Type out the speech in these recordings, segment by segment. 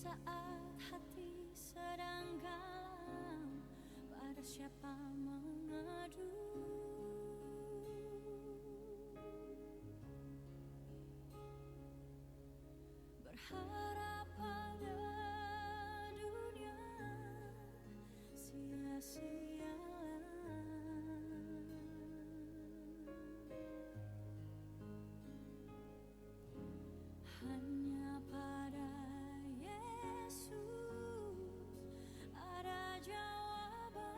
Saat hati sedang galau, pada siapa mengadu? Berharap pada dunia sia-sialah. Hanya pada Yesus ada jawaban.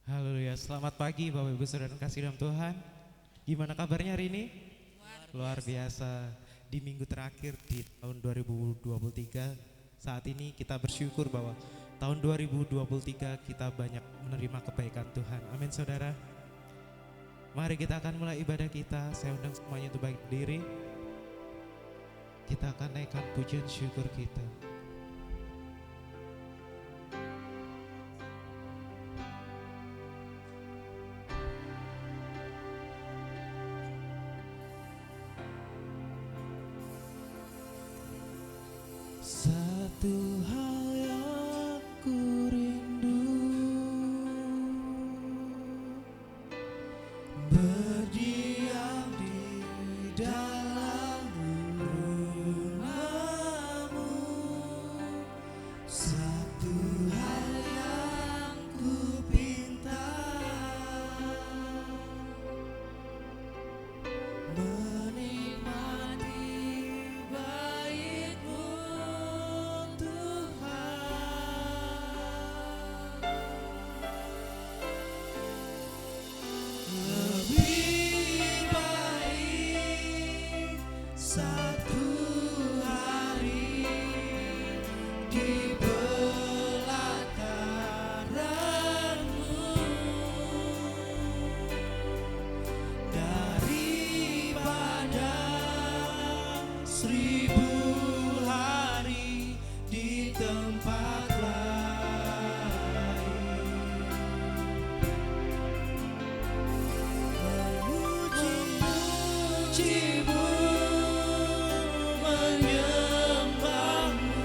Haleluya, selamat pagi Bapak Ibu Saudara dan kasih dalam Tuhan. Gimana kabarnya hari ini? Luar biasa. Di minggu terakhir di tahun 2023, saat ini kita bersyukur bahwa tahun 2023 kita banyak menerima kebaikan Tuhan. Amin saudara. Mari kita akan mulai ibadah kita. Saya undang semuanya untuk bangkit berdiri. Kita akan naikkan pujian syukur kita. Satu hal yang ku rindu, berdiam di dalam rumah-Mu. Satu hal yang ku pinta, menikmati bait-Mu Tuhan. Lebih baik satu hari di pelataran-Mu daripada 1000 hari di tempat lain. Memuji-muji-Mu, menyembah-Mu,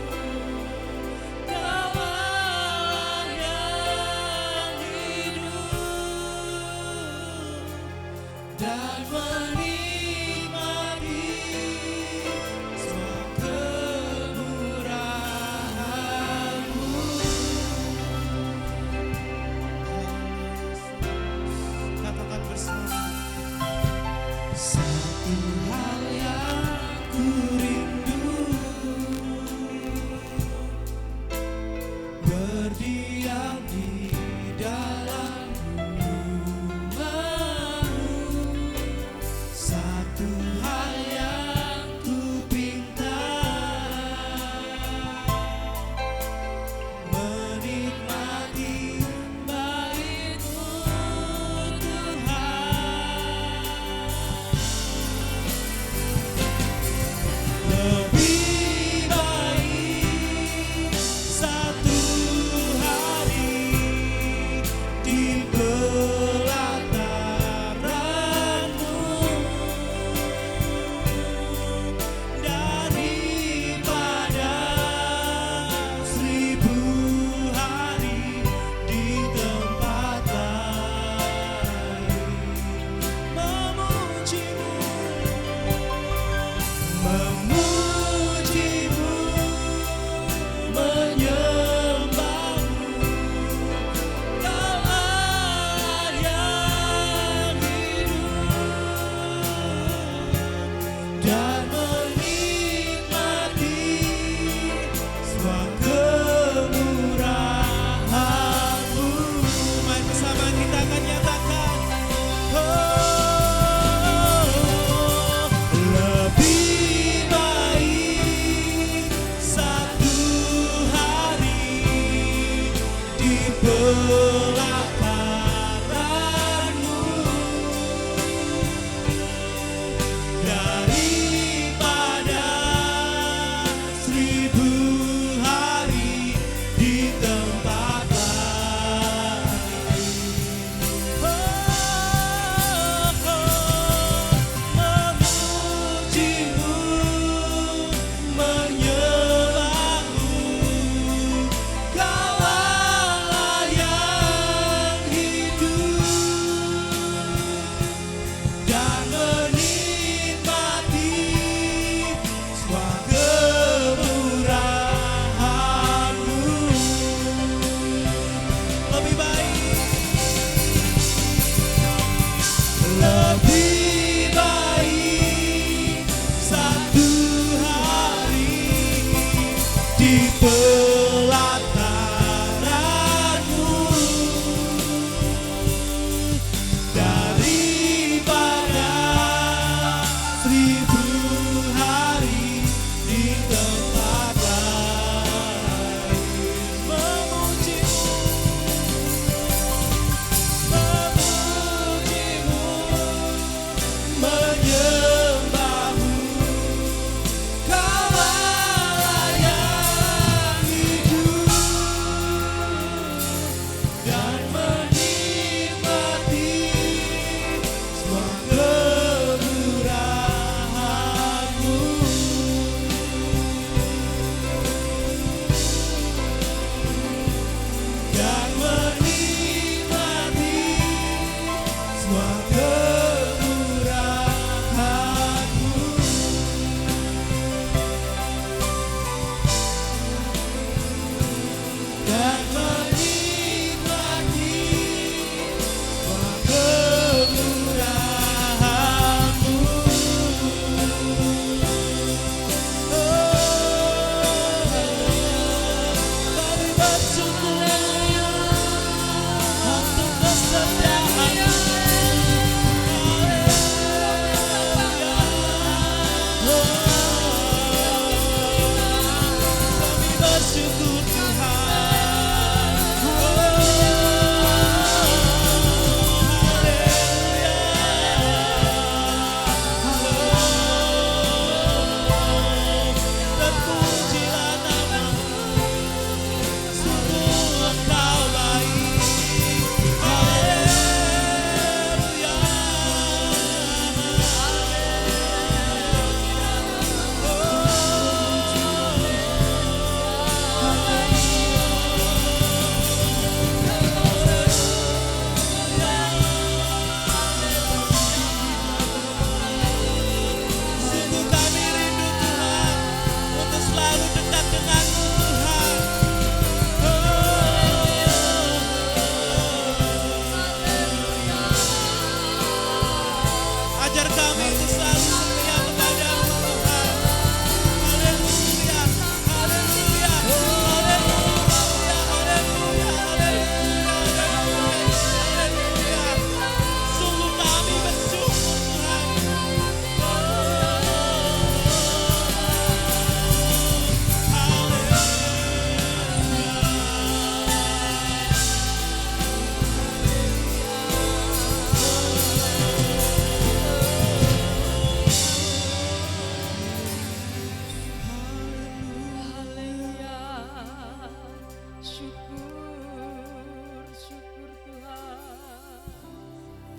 Kau Allah yang hidup, dan menikmati semua kemurahan-Mu. Katakan bersama. Satu hal yang ku rindu, berdiam di dalam rumah-Mu. lebih baik satu hari di pelataranmu daripada 1000 hari di tempat lain. Memujimu, memujimu, menyembahmu, Kaulah yang hidup dan menikmati semua kemurahan-Mu. Dan menikmati semua kemurahan-Mu. Dan menikmati semua kemurahan-Mu. Kami bersyukur untuk kesetiaan-Mu. Kami bersyukur Tuhan. Terpujilah nama-Mu, sungguh Engkau baik. Haleluya. Sungguh kami rindu Tuhan untuk selalu dekat dengan-Mu Tuhan. Ajar kami untuk selalu setia kepada-Mu Tuhan. Haleluya, haleluya, haleluya, haleluya, haleluya. Sungguh kami bersyukur Tuhan. Haleluya. Syukur, syukur Tuhan.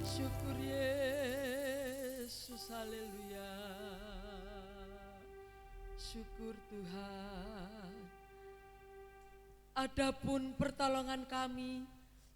Syukur Yesus, haleluya. Syukur Tuhan. Adapun pertolongan kami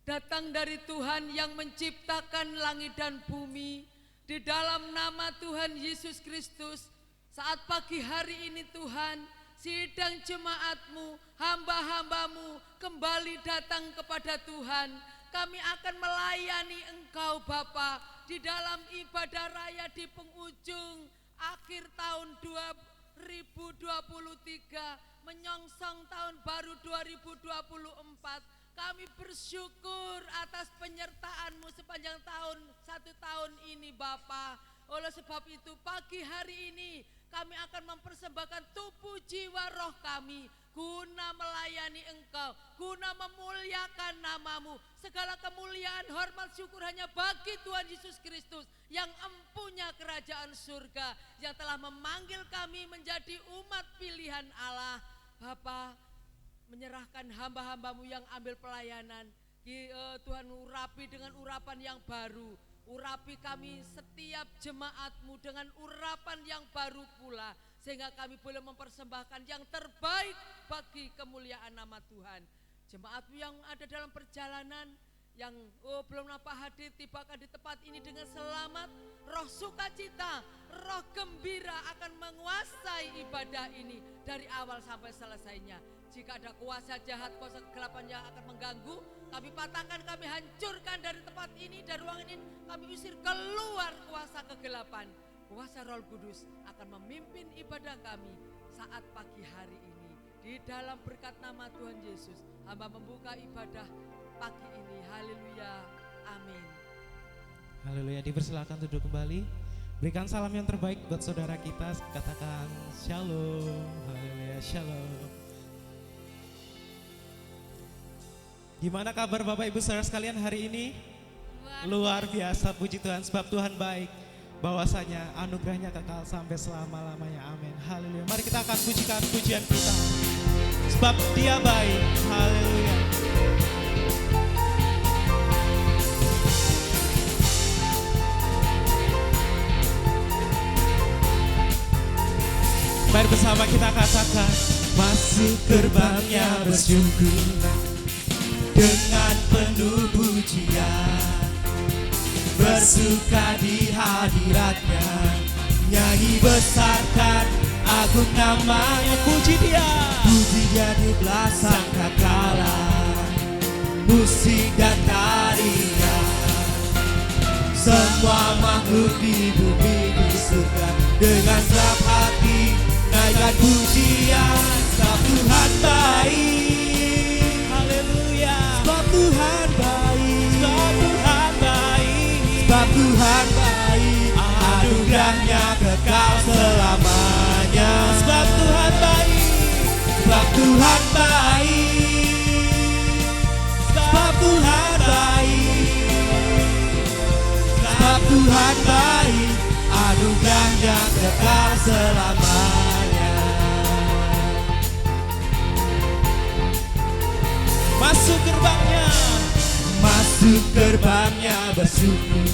datang dari Tuhan yang menciptakan langit dan bumi di dalam nama Tuhan Yesus Kristus. Saat pagi hari ini Tuhan, sidang jemaat-Mu, hamba-hamba-Mu kembali datang kepada Tuhan. Kami akan melayani Engkau Bapa di dalam ibadah raya di penghujung akhir tahun 2023 menyongsong tahun baru 2024. Kami bersyukur atas penyertaan-Mu sepanjang satu tahun ini Bapa. Oleh sebab itu pagi hari ini kami akan mempersembahkan tubuh jiwa roh kami guna melayani Engkau, guna memuliakan nama-Mu. Segala kemuliaan, hormat, syukur hanya bagi Tuhan Yesus Kristus yang empunya kerajaan surga, yang telah memanggil kami menjadi umat pilihan Allah. Bapa, menyerahkan hamba-hamba-Mu yang ambil pelayanan, Tuhan urapi dengan urapan yang baru. Urapi kami setiap jemaat-Mu dengan urapan yang baru pula, sehingga kami boleh mempersembahkan yang terbaik bagi kemuliaan nama Tuhan. Jemaat-Mu yang ada dalam perjalanan, yang belum nampak hadir, tibakan di tempat ini dengan selamat. Roh sukacita, roh gembira akan menguasai ibadah ini dari awal sampai selesainya. Jika ada kuasa jahat, kuasa kegelapan yang akan mengganggu, Kami patahkan, kami hancurkan dari tempat ini, dari ruangan ini. Kami usir keluar kuasa kegelapan. Kuasa Roh Kudus akan memimpin ibadah kami saat pagi hari ini. Di dalam berkat nama Tuhan Yesus, hamba membuka ibadah pagi ini. Haleluya, amin. Haleluya, dipersilakan duduk kembali. Berikan salam yang terbaik buat saudara kita. Katakan shalom. Haleluya, shalom. Gimana kabar Bapak Ibu Saudara sekalian hari ini? Luar biasa, puji Tuhan, sebab Tuhan baik. Bahwasanya anugerahnya kekal sampai selama-lamanya. Amin. Haleluya. Mari kita akan pujikan pujian kita. Sebab Dia baik. Haleluya. Mari bersama kita katakan, masuk gerbangnya bersyukur dengan penuh pujian, bersuka di hadiratnya, nyanyi besarkan agung namanya. Puji dia di belas sangkakala, musik dan tarian, semua makhluk di bumi di surga dengan serap hati naikkan pujian. Sebab Tuhan baik, haleluya. Sebab Tuhan baik, sebab Tuhan baik, sebab Tuhan baik, anugerahnya kekal selamanya. Sebab Tuhan baik, sebab Tuhan baik, sebab Tuhan baik, sebab Tuhan baik, anugerahnya kekal selamanya. Masuk gerbangnya, masuk gerbangnya bersyukur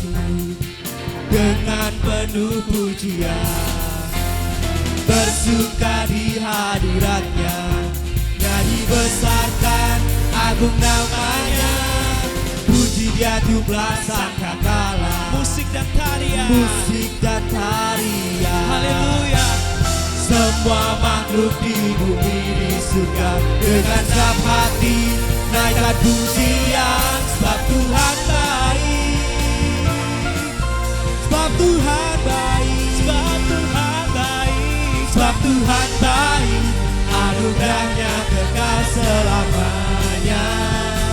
dengan penuh pujian, bersuka di hadiratnya, nyanyi besarkan agung namanya. Puji dia jumlah sangkakala, musik dan tarian, musik dan tarian. Haleluya. Semua makhluk di bumi di surga dengan serap hati naikkan pujian. Sebab Tuhan baik, sebab Tuhan baik, sebab Tuhan baik, sebab Tuhan baik, anugerahnya kekal selamanya.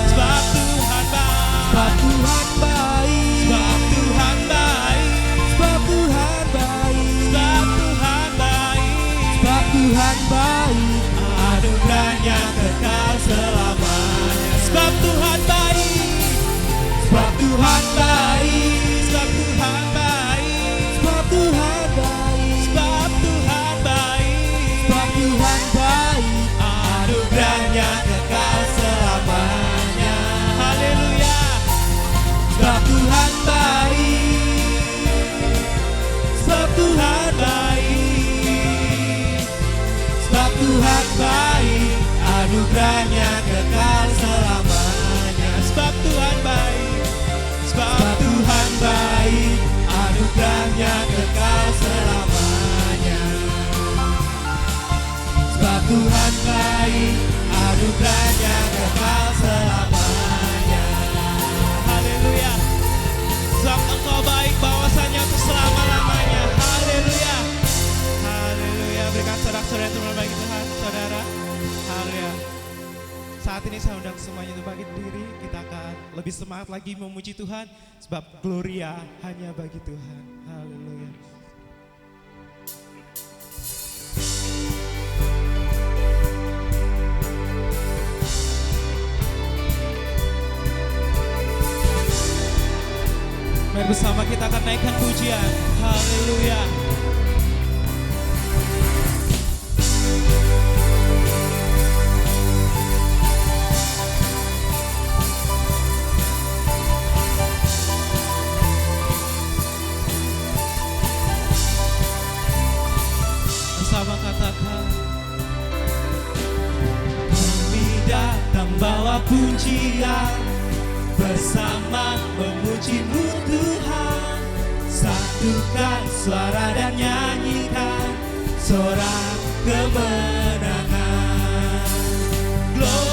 Sebab Tuhan baik, sebab Tuhan baik, sebab Tuhan baik, sebab Tuhan baik, sebab Tuhan baik, sebab Tuhan baik, anugerahnya kekal selamanya. Sebab Tuhan baik, sebab Tuhan baik, sebab Tuhan baik, sebab Tuhan baik, sebab Tuhan baik, sebab Tuhan baik, anugerahnya kekal selamanya. Haleluya. Sebab Tuhan baik, sebab Tuhan baik, sebab Tuhan baik, anugerahnya kekal selamanya. Sebab Tuhan baik, sebab Tuhan baik, anugerahnya kekal selamanya. Sebab Tuhan baik, anugerahnya kekal selamanya. Haleluya. Sebab Engkau baik, bahwasanya untuk selama-lamanya. Haleluya. Haleluya. Berikan sorak-sorai yang terbaik bagi Tuhan, saudara. Haleluya. Saat ini saya undang semuanya untuk bangkit diri. Kita akan lebih semangat lagi memuji Tuhan, sebab gloria hanya bagi Tuhan. Haleluya. Mari bersama kita akan naikkan pujian. Haleluya. Bersama katakan, kami datang bawa pujian, bersama memuji-Mu Tuhan. Satukan suara dan nyanyikan sorak kemenangan. Gloria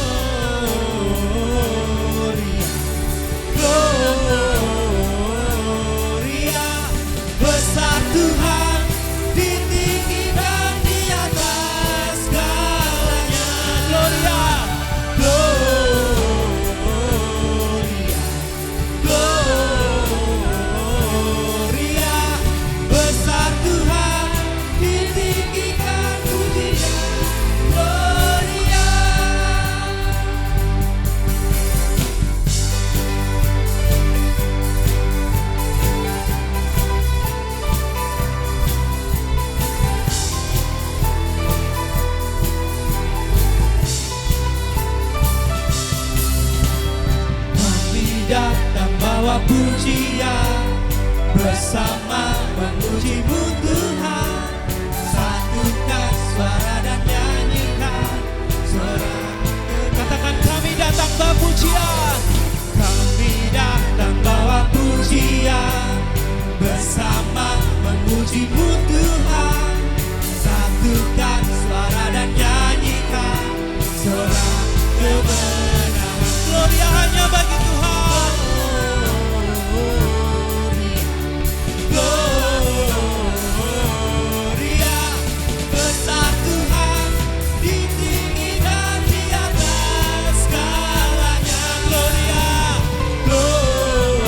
bawa pujian, bersama memuji-Mu Tuhan. Satukan suara dan nyanyikan suara. Katakan kami datang bawa pujian. Kami datang bawa pujian, bersama memuji-Mu Tuhan. Satukan suara dan nyanyikan suara kemenangan. Gloria hanya bagi Tuhan. Gloria besar Tuhan, di tinggi dan di atas segalanya. Gloria, gloria,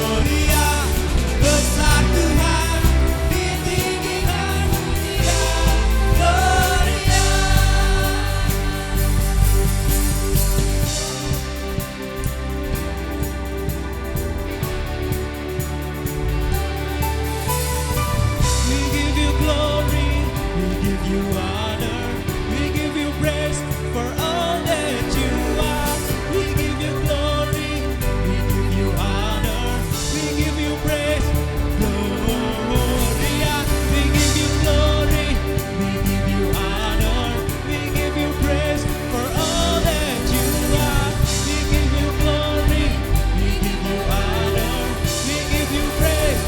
gloria besar Tuhan, di tinggi dan di atas. Gloria. We give you glory, we give you honor, we give you praise for all that you are. We give you glory, we give you honor, we give you praise. Gloria, we give you glory, we give you honor, we give you praise for all that you are. We give you glory, we give you honor, we give you praise.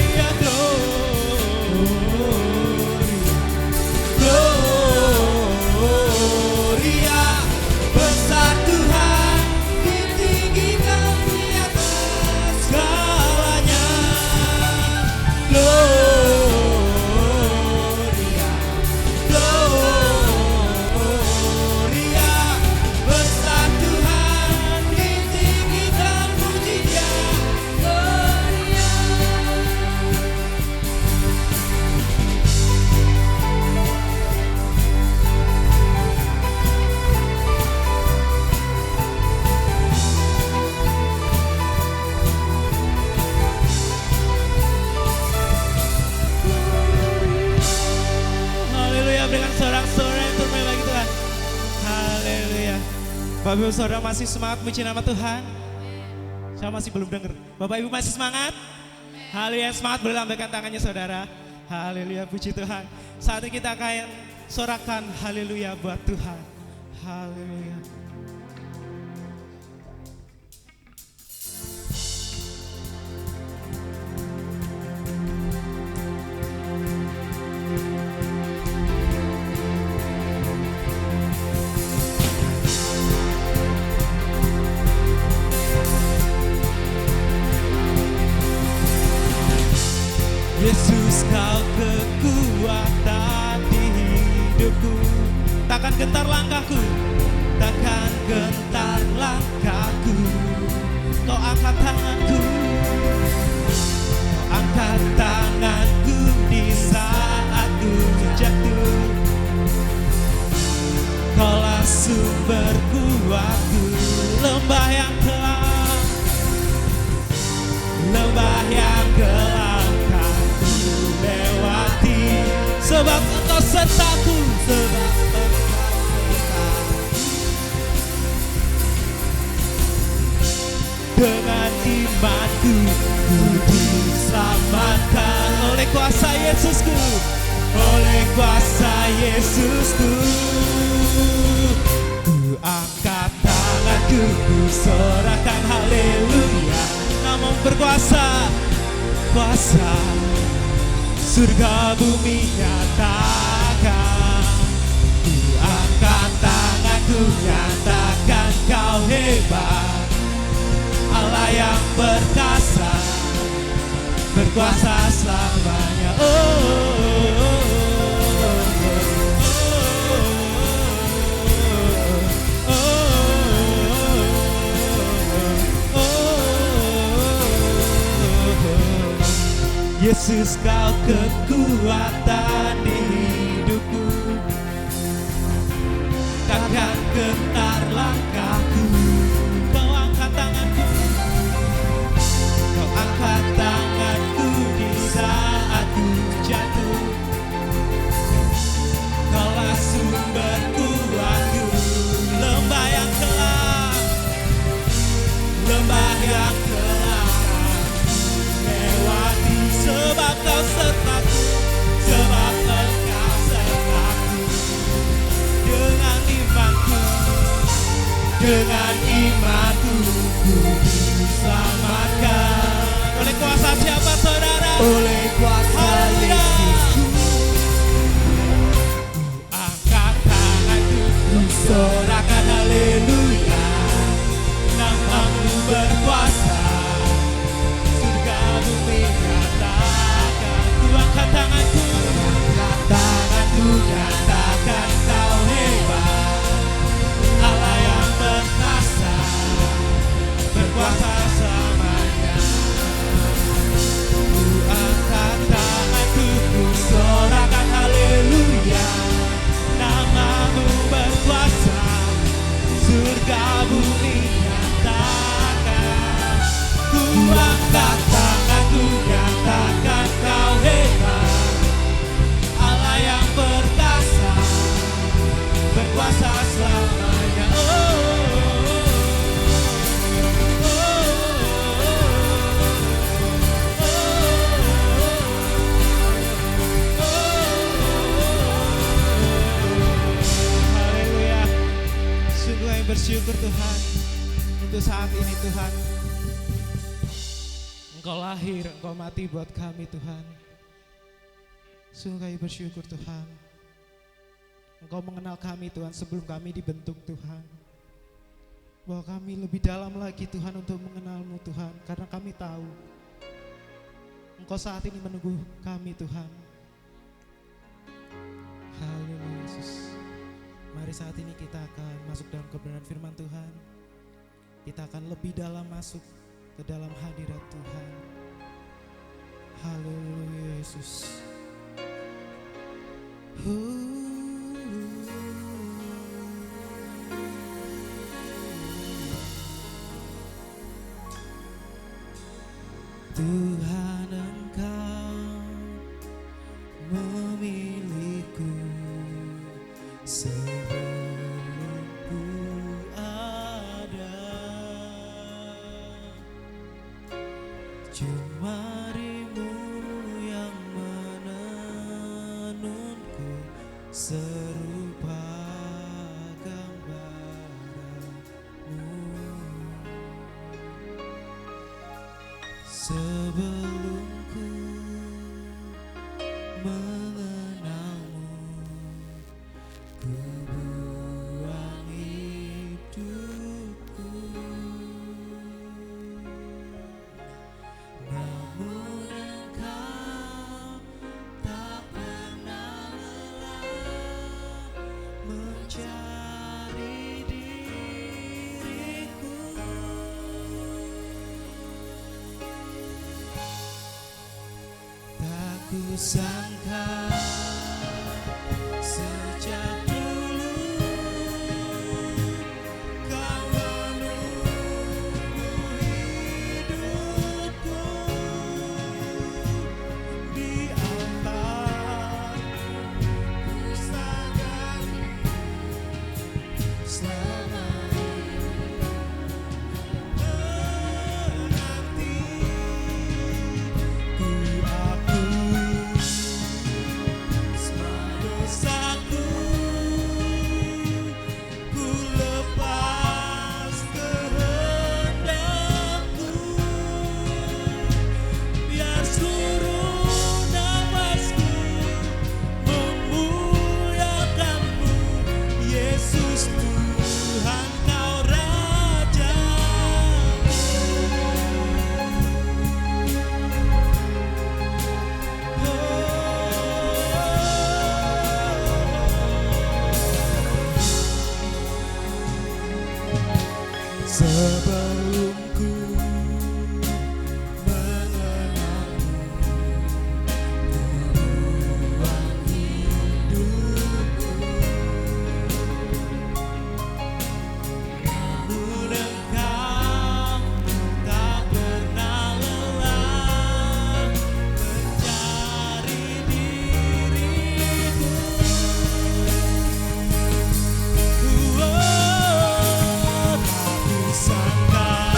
Gloria, gloria, besar Tuhan, ditinggikan di atas segalanya. Gloria, gloria, besar Tuhan, ditinggikan puji-Nya. Gloria. Haleluya, berikan sorak-sorai yang terbaik bagi Tuhan. Haleluya. Bapak Ibu Saudara masih semangat puji nama Tuhan? Saya masih belum dengar. Bapak Ibu masih semangat? Haleluya, semangat boleh lambaikan tangannya saudara. Haleluya, puji Tuhan. Saat ini kita akan sorakan haleluya buat Tuhan. Haleluya. Yesus, Kau kekuatan di hidupku. Takkan gentar langkahku, takkan gentar langkahku. Kau angkat tanganku, Kau angkat tanganku di saat ku jatuh. Kaulah sumber kuatku, lembah yang gelap, lembah yang gelap lewati, sebab Engkau sertaku, sebab Engkau sertaku. Dengan imanku ku diselamatkan oleh kuasa Yesusku, oleh kuasa Yesusku. Ku angkat tanganku, ku sorakan haleluya. Namun berkuasa, kuasa surga bumi nyatakan. Ku angkat tanganku, nyatakan Kau hebat, Allah yang perkasa, berkuasa selamanya. Yesus, Kau kekuatan di hidupku. Takkan gentar langkahku. Kau angkat tanganku, Kau angkat tanganku di saat ku jatuh. Kaulah sumber kuat dengan imanku ku diselamatkan. Oleh kuasa siapa saudara? Oleh kuasa Yesus. Angkat tanganku, ku sorakan haleluya. Namamu berkuasa, surga bumi nyatakan. Ku angkat tanganku, nyatakan kau hebat. Allah yang perkasa, berkuasa selamanya. Ku angkat tanganku, ku sorakan haleluya. Namamu berkuasa, surga bumi nyatakan. Ku angkat tanganku, nyatakan kau hebat. Allah yang perkasa, berkuasa selamanya. Haleluya. Sungguh kami bersyukur Tuhan untuk saat ini Tuhan. Engkau lahir, Engkau mati buat kami Tuhan. Sungguh kami bersyukur Tuhan. Engkau mengenal kami Tuhan sebelum kami dibentuk Tuhan. Bahwa kami lebih dalam lagi Tuhan untuk mengenal-Mu Tuhan. Karena kami tahu Engkau saat ini menunggu kami Tuhan. Haleluya Yesus. Mari saat ini kita akan masuk dalam kebenaran firman Tuhan. Kita akan lebih dalam masuk ke dalam hadirat Tuhan. Haleluya Yesus. Tuhan Engkau memilihku sebelum ku ada. Jemarimu yang menenunku serupa gambaranmu. Sebelum ku mengenalmu, ku buang hidupku. Namun Engkau tak pernah lelah mencari diriku. Tak kusangka sejak dulu Kau menunggu hidupku di altar. Ku sadari selama menanti ku hapus semua dosaku. Ku lepas kehendakku, biar seluruh nafasku memuliakan-Mu, Yesus Tuhan Kau Raja. Sebelum ku mengenalmu, ku buang hidupku. Namun Engkau tak pernah lelah mencari diriku. Tak kusangka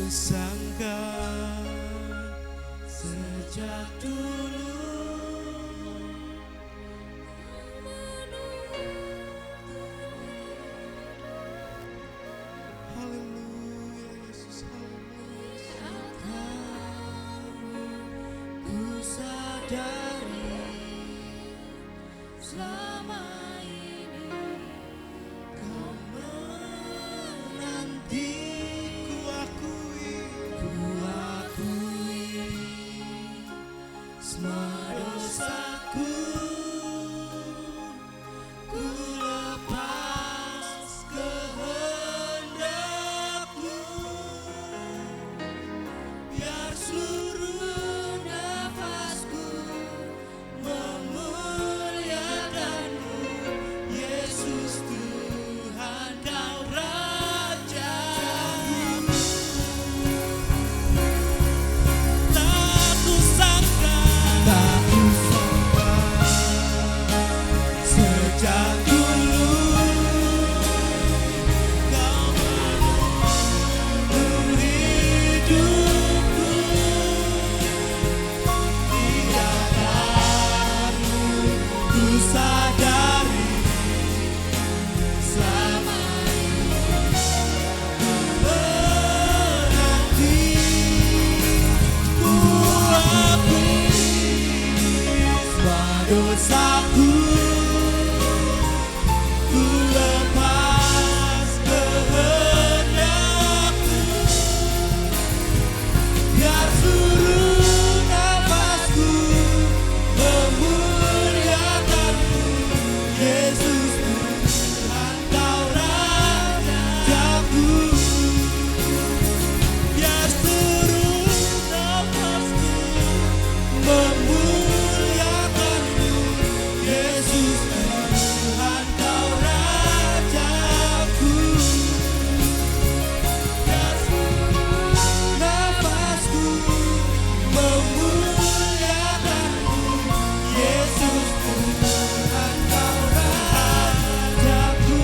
sangka sejak dulu haleluya Yesus haleluya ku sadari selama ini kau menanti ku akui semua dosaku ku lepas kehendakmu biar seluruh nafasku memuliakanmu Yesus Tuhan kau Raja tak kusangka sejak dulu kau memenuhi hidupku tidak perlu ku sadari selama menanti ku akui semua dosaku ku lepas kehendakmu biar seluruh nafasku memuliakanmu Yesus Tuhan kau Rajaku biar seluruh nafasku memuliakanmu Yesus Tuhan kau Rajaku biar seluruh nafasku memuliakanmu Yesus Tuhan kau Rajaku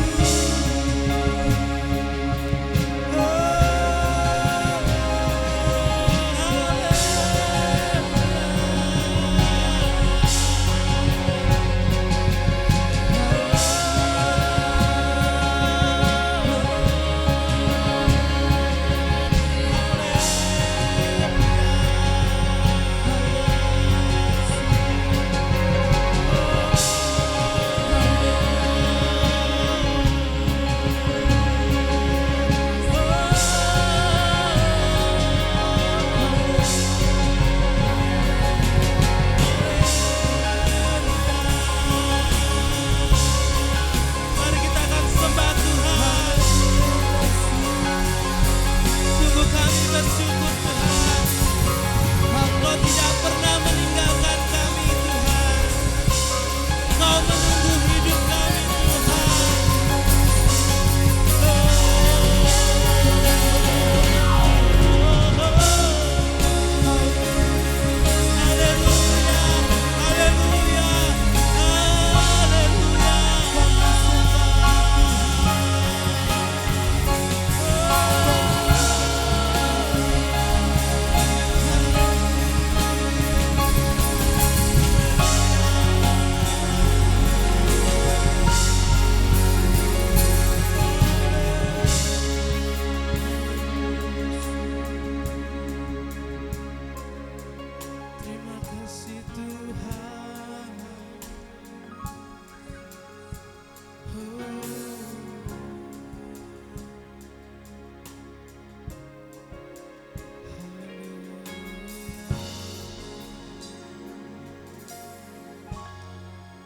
Mari kita akan sembah Tuhan. Sungguh kami bersyukur Tuhan, Engkau tidak pernah meninggalkan kami Tuhan. Engkau menunggu hidup kami Tuhan. Haleluya, haleluya, terima kasih Tuhan.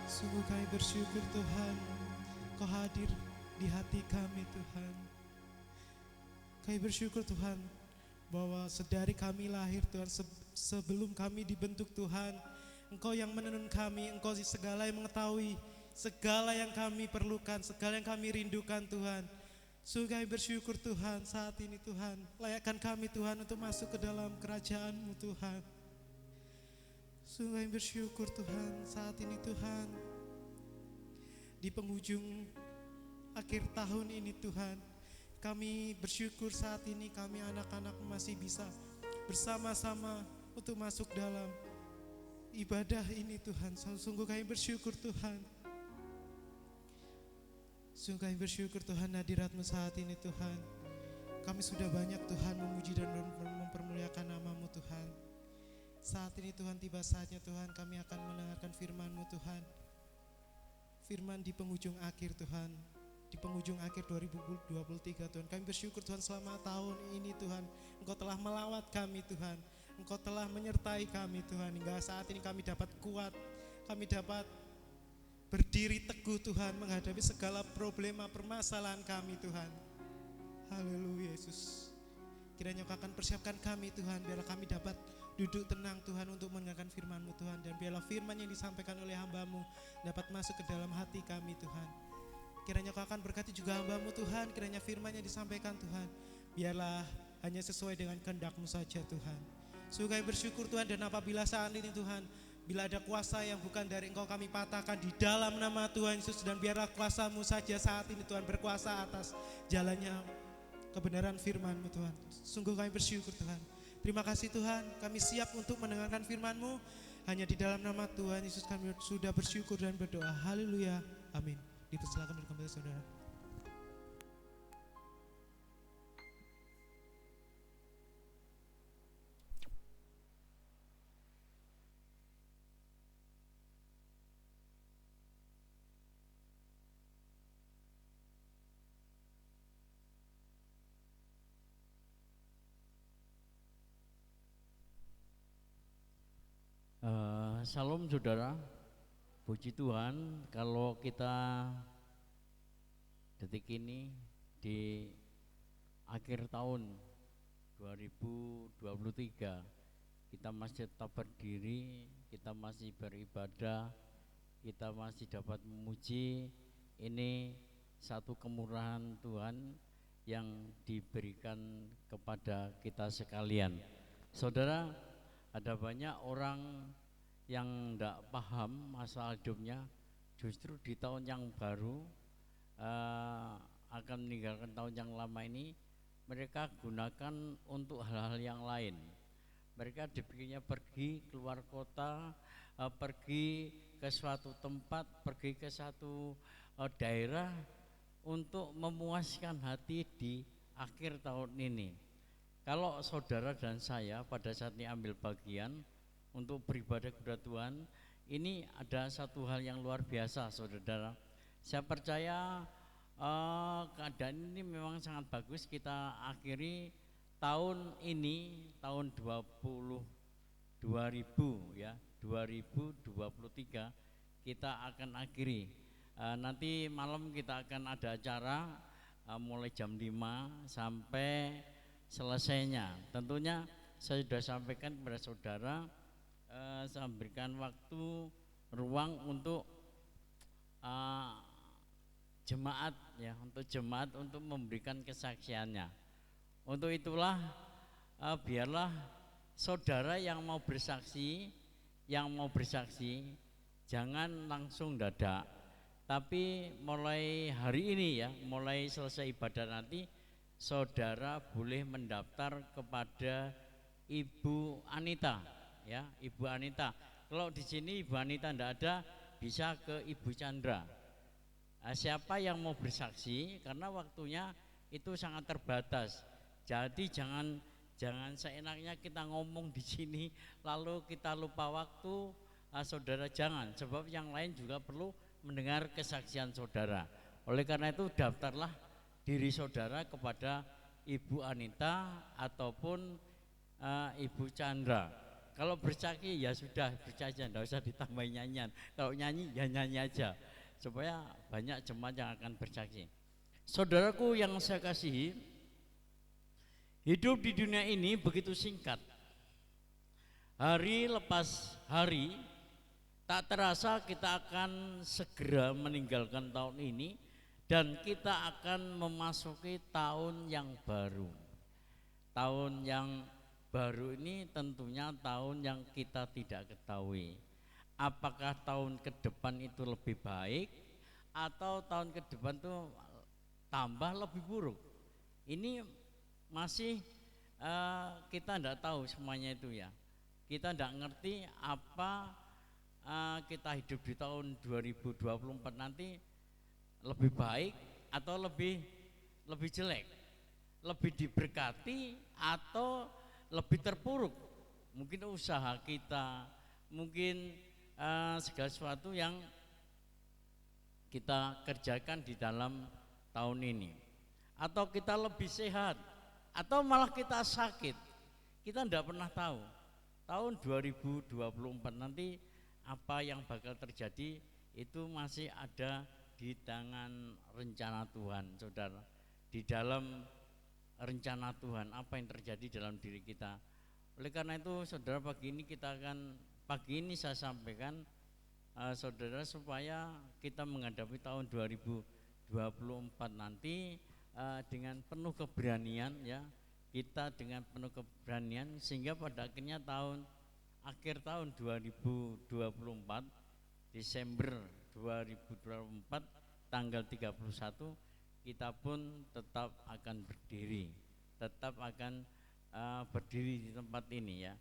Sungguh kami bersyukur Tuhan, Kau hadir di hati kami Tuhan. Kami bersyukur Tuhan bahwa sedari kami lahir Tuhan, sebelum kami dibentuk Tuhan, Engkau yang menenun kami, Engkau segala yang mengetahui, segala yang kami perlukan, segala yang kami rindukan Tuhan. Sungguh kami bersyukur Tuhan saat ini Tuhan, layakkan kami Tuhan untuk masuk ke dalam kerajaan-Mu Tuhan. Sungguh kami bersyukur Tuhan saat ini Tuhan, di penghujung akhir tahun ini Tuhan, Kami bersyukur saat ini kami anak-anak masih bisa bersama-sama untuk masuk dalam ibadah ini Tuhan. Sungguh kami bersyukur Tuhan. Sungguh kami bersyukur Tuhan hadirat-Mu saat ini Tuhan. Kami sudah banyak Tuhan memuji dan mempermuliakan nama-Mu Tuhan. Saat ini Tuhan tiba saatnya Tuhan kami akan mendengarkan firman-Mu Tuhan. Firman di penghujung akhir Tuhan, di penghujung akhir 2023 Tuhan. Kami bersyukur Tuhan selama tahun ini Tuhan Engkau telah melawat kami Tuhan, Engkau telah menyertai kami Tuhan. Hingga saat ini kami dapat kuat, kami dapat berdiri teguh Tuhan menghadapi segala problema permasalahan kami Tuhan. Haleluya Yesus. Kiranya Engkau akan persiapkan kami Tuhan, biarlah kami dapat duduk tenang Tuhan untuk mendengarkan firman-Mu Tuhan. Dan biarlah firman yang disampaikan oleh hamba-Mu dapat masuk ke dalam hati kami Tuhan. Kiranya Kau akan berkati juga hamba-Mu Tuhan. Kiranya firman yang disampaikan Tuhan biarlah hanya sesuai dengan kehendak-Mu saja Tuhan. Sungguh kami bersyukur Tuhan, dan apabila saat ini Tuhan, bila ada kuasa yang bukan dari Engkau kami patahkan di dalam nama Tuhan Yesus. Dan biarlah kuasa-Mu saja saat ini Tuhan berkuasa atas jalannya kebenaran firman-Mu Tuhan. Sungguh kami bersyukur Tuhan. Terima kasih Tuhan, kami siap untuk mendengarkan firman-Mu. Hanya di dalam nama Tuhan Yesus kami sudah bersyukur dan berdoa. Haleluya, amin. Dipersilakan kembali saudara. Salam saudara, puji Tuhan kalau kita detik ini di akhir tahun 2023 kita masih tetap berdiri, kita masih beribadah, kita masih dapat memuji. Ini satu kemurahan Tuhan yang diberikan kepada kita sekalian. Saudara, ada banyak orang yang tidak paham masalah hidupnya, justru di tahun yang baru akan meninggalkan tahun yang lama ini, mereka gunakan untuk hal-hal yang lain. Mereka dipikirnya pergi keluar kota, pergi ke suatu tempat, pergi ke satu daerah untuk memuaskan hati di akhir tahun ini. Kalau saudara dan saya pada saat ini ambil bagian untuk beribadah kepada Tuhan, ini ada satu hal yang luar biasa saudara. Saya percaya keadaan ini memang sangat bagus. Kita akhiri tahun ini, tahun 2023 kita akan akhiri. Nanti malam kita akan ada acara mulai jam 5 sampai selesainya. Tentunya saya sudah sampaikan kepada saudara, saya berikan waktu ruang untuk jemaat ya, untuk jemaat untuk memberikan kesaksiannya. Untuk itulah biarlah saudara yang mau bersaksi jangan langsung dadak, tapi mulai hari ini ya, mulai selesai ibadah nanti saudara boleh mendaftar kepada Ibu Anita ya, Ibu Anita. Kalau di sini Ibu Anita tidak ada, bisa ke Ibu Chandra. Siapa yang mau bersaksi, karena waktunya itu sangat terbatas. Jadi jangan seenaknya kita ngomong di sini lalu kita lupa waktu. Saudara jangan, sebab yang lain juga perlu mendengar kesaksian saudara. Oleh karena itu daftarlah diri saudara kepada Ibu Anita ataupun Ibu Chandra. Kalau bersaksi ya sudah bersaksi, tidak usah ditambahin nyanyian. Kalau nyanyi ya nyanyi aja, supaya banyak jemaat yang akan bersaksi. Saudaraku yang saya kasihi, hidup di dunia ini begitu singkat. Hari lepas hari, tak terasa kita akan segera meninggalkan tahun ini dan kita akan memasuki tahun yang baru. Tahun yang baru ini tentunya tahun yang kita tidak ketahui. Apakah tahun ke depan itu lebih baik atau tahun ke depan itu tambah lebih buruk? Ini masih kita tidak tahu semuanya itu ya. Kita tidak ngerti apa kita hidup di tahun 2024 nanti lebih baik atau lebih jelek, lebih diberkati atau lebih terpuruk. Mungkin usaha kita, mungkin segala sesuatu yang kita kerjakan di dalam tahun ini, atau kita lebih sehat atau malah kita sakit. Kita tidak pernah tahu tahun 2024 nanti apa yang bakal terjadi. Itu masih ada di tangan rencana Tuhan, saudara. Di dalam rencana Tuhan apa yang terjadi dalam diri kita. Oleh karena itu saudara, pagi ini saya sampaikan saudara, supaya kita menghadapi tahun 2024 nanti dengan penuh keberanian ya, kita dengan penuh keberanian, sehingga pada akhirnya akhir tahun 2024 Desember 2024 tanggal 31 kita pun tetap akan berdiri di tempat ini ya.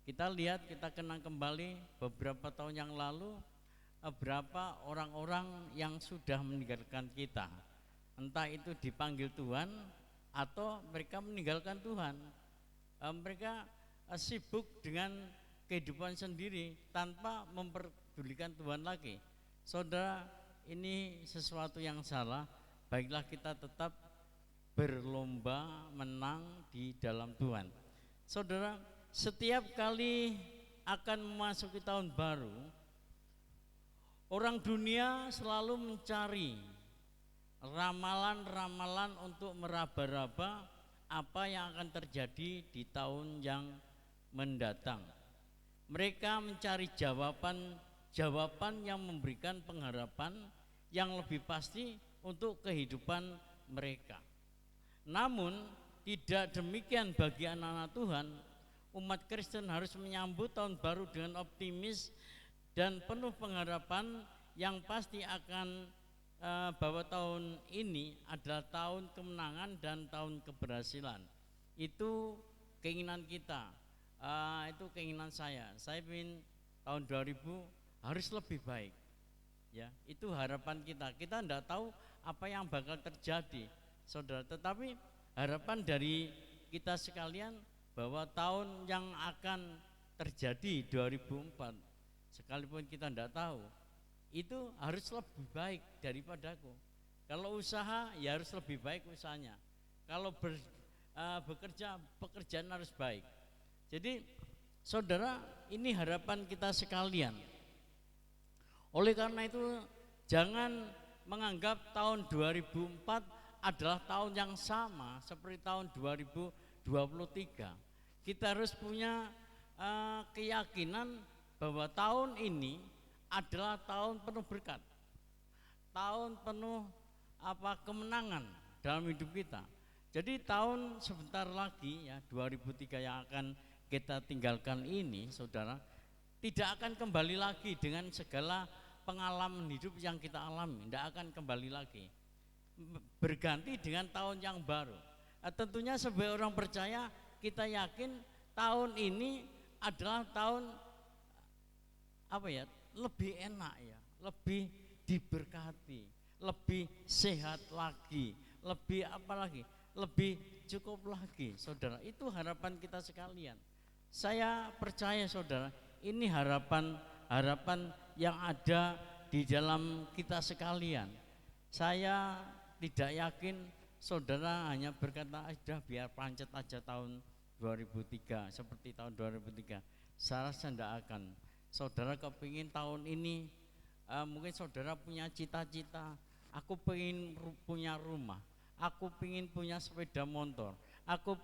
Kita lihat, kita kenang kembali beberapa tahun yang lalu berapa orang-orang yang sudah meninggalkan kita, entah itu dipanggil Tuhan atau mereka meninggalkan Tuhan. Mereka sibuk dengan kehidupan sendiri tanpa memperdulikan Tuhan lagi. Saudara, ini sesuatu yang salah. Baiklah kita tetap berlomba menang di dalam Tuhan. Saudara, setiap kali akan memasuki tahun baru, orang dunia selalu mencari ramalan-ramalan untuk meraba-raba apa yang akan terjadi di tahun yang mendatang. Mereka mencari jawaban yang memberikan pengharapan yang lebih pasti untuk kehidupan mereka. Namun tidak demikian bagi anak-anak Tuhan. Umat Kristen harus menyambut tahun baru dengan optimis dan penuh pengharapan yang pasti akan bahwa tahun ini adalah tahun kemenangan dan tahun keberhasilan. Itu keinginan kita, itu keinginan saya. Saya ingin tahun 2000 harus lebih baik. Ya, itu harapan kita. Kita tidak tahu apa yang bakal terjadi, saudara. Tetapi harapan dari kita sekalian bahwa tahun yang akan terjadi 2004, sekalipun kita tidak tahu, itu harus lebih baik daripadaku. Kalau usaha ya harus lebih baik usahanya. Kalau bekerja, pekerjaan harus baik. Jadi saudara, ini harapan kita sekalian. Oleh karena itu jangan menganggap tahun 2004 adalah tahun yang sama seperti tahun 2023. Kita harus punya keyakinan bahwa tahun ini adalah tahun penuh berkat, tahun penuh kemenangan dalam hidup kita. Jadi tahun sebentar lagi ya, 2003 yang akan kita tinggalkan ini, saudara, tidak akan kembali lagi dengan segala pengalaman hidup yang kita alami. Tidak akan kembali lagi, berganti dengan tahun yang baru. Tentunya sebagai orang percaya, kita yakin tahun ini adalah tahun lebih enak ya, lebih diberkati, lebih sehat lagi, lebih lebih cukup lagi, saudara. Itu harapan kita sekalian. Saya percaya, saudara, ini harapan yang ada di dalam kita sekalian. Saya tidak yakin saudara hanya berkata, sudah biar pancet aja tahun 2003 seperti tahun 2003. Saya rasa tidak akan. Saudara kepingin tahun ini, mungkin saudara punya cita-cita, aku pengen punya rumah, aku pengen punya sepeda motor, aku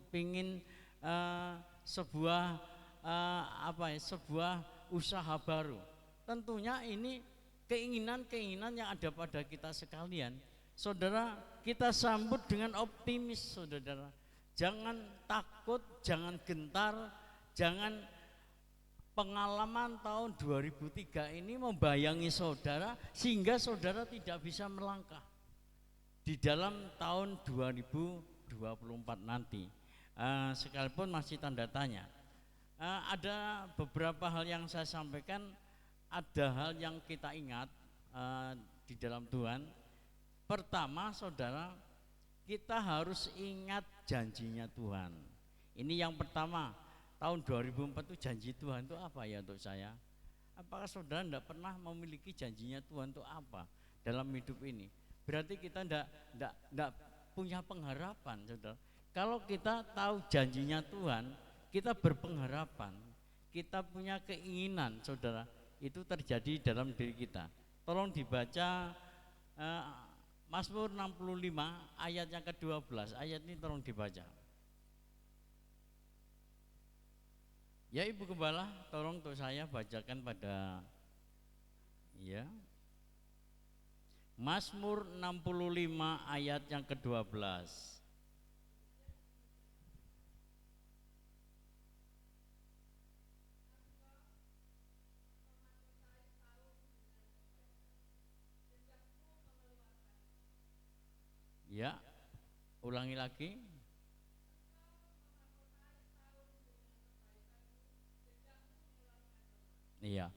pengen sebuah usaha baru. Tentunya ini keinginan-keinginan yang ada pada kita sekalian. Saudara, kita sambut dengan optimis, saudara. Jangan takut, jangan gentar, jangan pengalaman tahun 2003 ini membayangi saudara sehingga saudara tidak bisa melangkah di dalam tahun 2024 2024 nanti. Sekalipun masih tanda tanya. Ada beberapa hal yang saya sampaikan, ada hal yang kita ingat di dalam Tuhan. Pertama, saudara, kita harus ingat janjinya Tuhan. Ini yang pertama, tahun 2004 itu janji Tuhan itu apa ya untuk saya? Apakah saudara tidak pernah memiliki janjinya Tuhan itu apa dalam hidup ini? Berarti kita tidak punya pengharapan, saudara. Kalau kita tahu janjinya Tuhan, kita berpengharapan, kita punya keinginan, saudara, itu terjadi dalam diri kita. Tolong dibaca Mazmur 65 ayat yang ke-12. Ayat ini tolong dibaca. Ya Ibu Gembala, tolong untuk saya bacakan pada ya. Mazmur 65 ayat yang ke-12. Ya, ulangi lagi. Iya.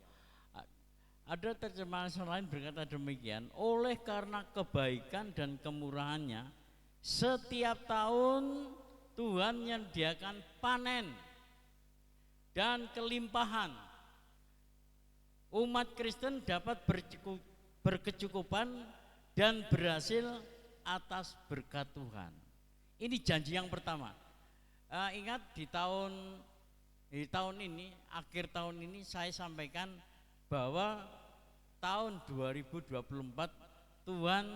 Ada terjemahan lain berkata demikian, oleh karena kebaikan dan kemurahannya, setiap tahun Tuhan menyediakan panen dan kelimpahan. Umat Kristen dapat berkecukupan dan berhasil atas berkat Tuhan. Ini janji yang pertama. Ingat di tahun ini, akhir tahun ini saya sampaikan bahwa tahun 2024 Tuhan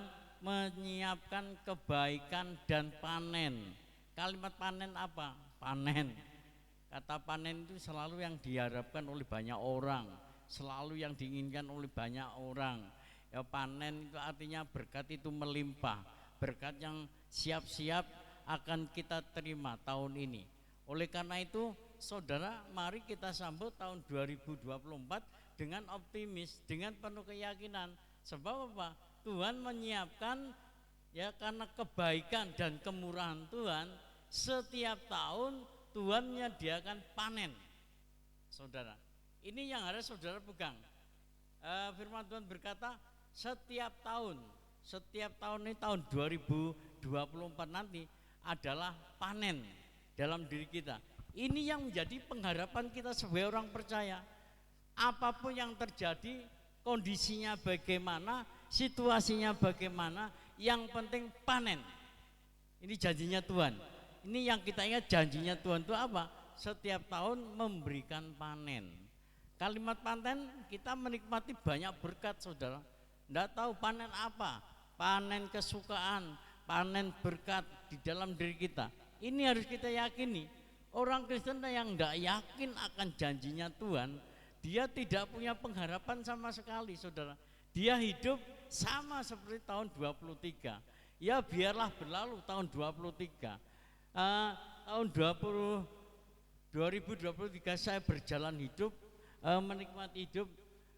menyiapkan kebaikan dan panen. Kalimat panen apa? Panen. Kata panen itu selalu yang diharapkan oleh banyak orang, selalu yang diinginkan oleh banyak orang. Ya, panen itu artinya berkat itu melimpah, berkat yang siap-siap akan kita terima tahun ini. Oleh karena itu, saudara, mari kita sambut tahun 2024 dengan optimis, dengan penuh keyakinan. Sebab apa? Tuhan menyiapkan, ya, karena kebaikan dan kemurahan Tuhan, setiap tahun Tuhan menyediakan panen. Saudara, ini yang harus saudara pegang. Firman Tuhan berkata, setiap tahun ini tahun 2024 nanti adalah panen dalam diri kita. Ini yang menjadi pengharapan kita sebagai orang percaya. Apapun yang terjadi, kondisinya bagaimana, situasinya bagaimana, yang penting panen. Ini janjinya Tuhan. Ini yang kita ingat, janjinya Tuhan itu apa? Setiap tahun memberikan panen. Kalimat panen, kita menikmati banyak berkat, saudara. Tidak tahu panen apa? Panen kesukaan, panen berkat di dalam diri kita. Ini harus kita yakini. Orang Kristen yang tidak yakin akan janjinya Tuhan, dia tidak punya pengharapan sama sekali, saudara. Dia hidup sama seperti tahun 23. Ya biarlah berlalu tahun 23. Tahun 2023 saya berjalan hidup, menikmati hidup,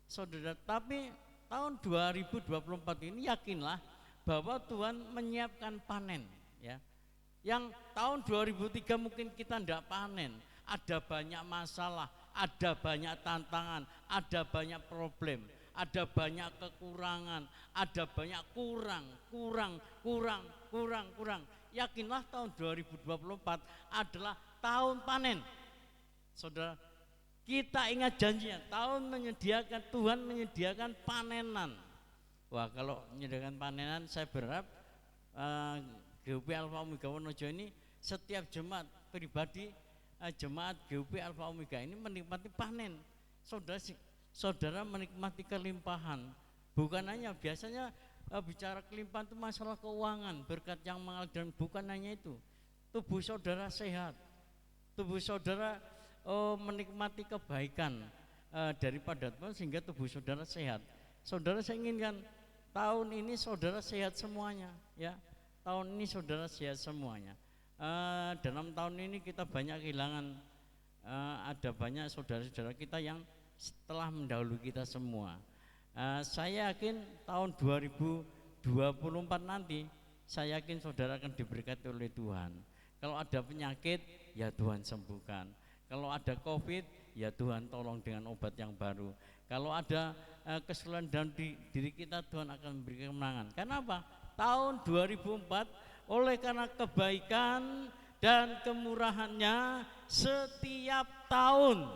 saudara. Tapi tahun 2024 ini yakinlah bahwa Tuhan menyiapkan panen, ya. Yang tahun 2003 mungkin kita tidak panen, ada banyak masalah, ada banyak tantangan, ada banyak problem, ada banyak kekurangan, ada banyak kurang. Yakinlah tahun 2024 adalah tahun panen. Saudara, kita ingat janjinya, Tuhan menyediakan panenan. Wah, kalau menyediakan panenan, saya berharap GUP Alpha Omega Wonorejo ini setiap jemaat pribadi, jemaat GUP Alpha Omega ini menikmati panen. Saudara menikmati kelimpahan. Bukan hanya biasanya bicara kelimpahan itu masalah keuangan, berkat yang mengalir, dan bukan hanya itu. Tubuh saudara sehat, tubuh saudara menikmati kebaikan daripada Tuhan sehingga tubuh saudara sehat. Saudara, saya inginkan tahun ini saudara sehat semuanya, ya. Tahun ini saudara sehat semuanya. Dalam tahun ini kita banyak kehilangan, ada banyak saudara-saudara kita yang telah mendahului kita semua. Saya yakin tahun 2024 nanti saya yakin saudara akan diberkati oleh Tuhan. Kalau ada penyakit, ya Tuhan sembuhkan. Kalau ada COVID, ya Tuhan tolong dengan obat yang baru. Kalau ada kesulitan dalam diri kita, Tuhan akan memberikan kemenangan. Karena apa? Tahun 2004, oleh karena kebaikan dan kemurahannya, setiap tahun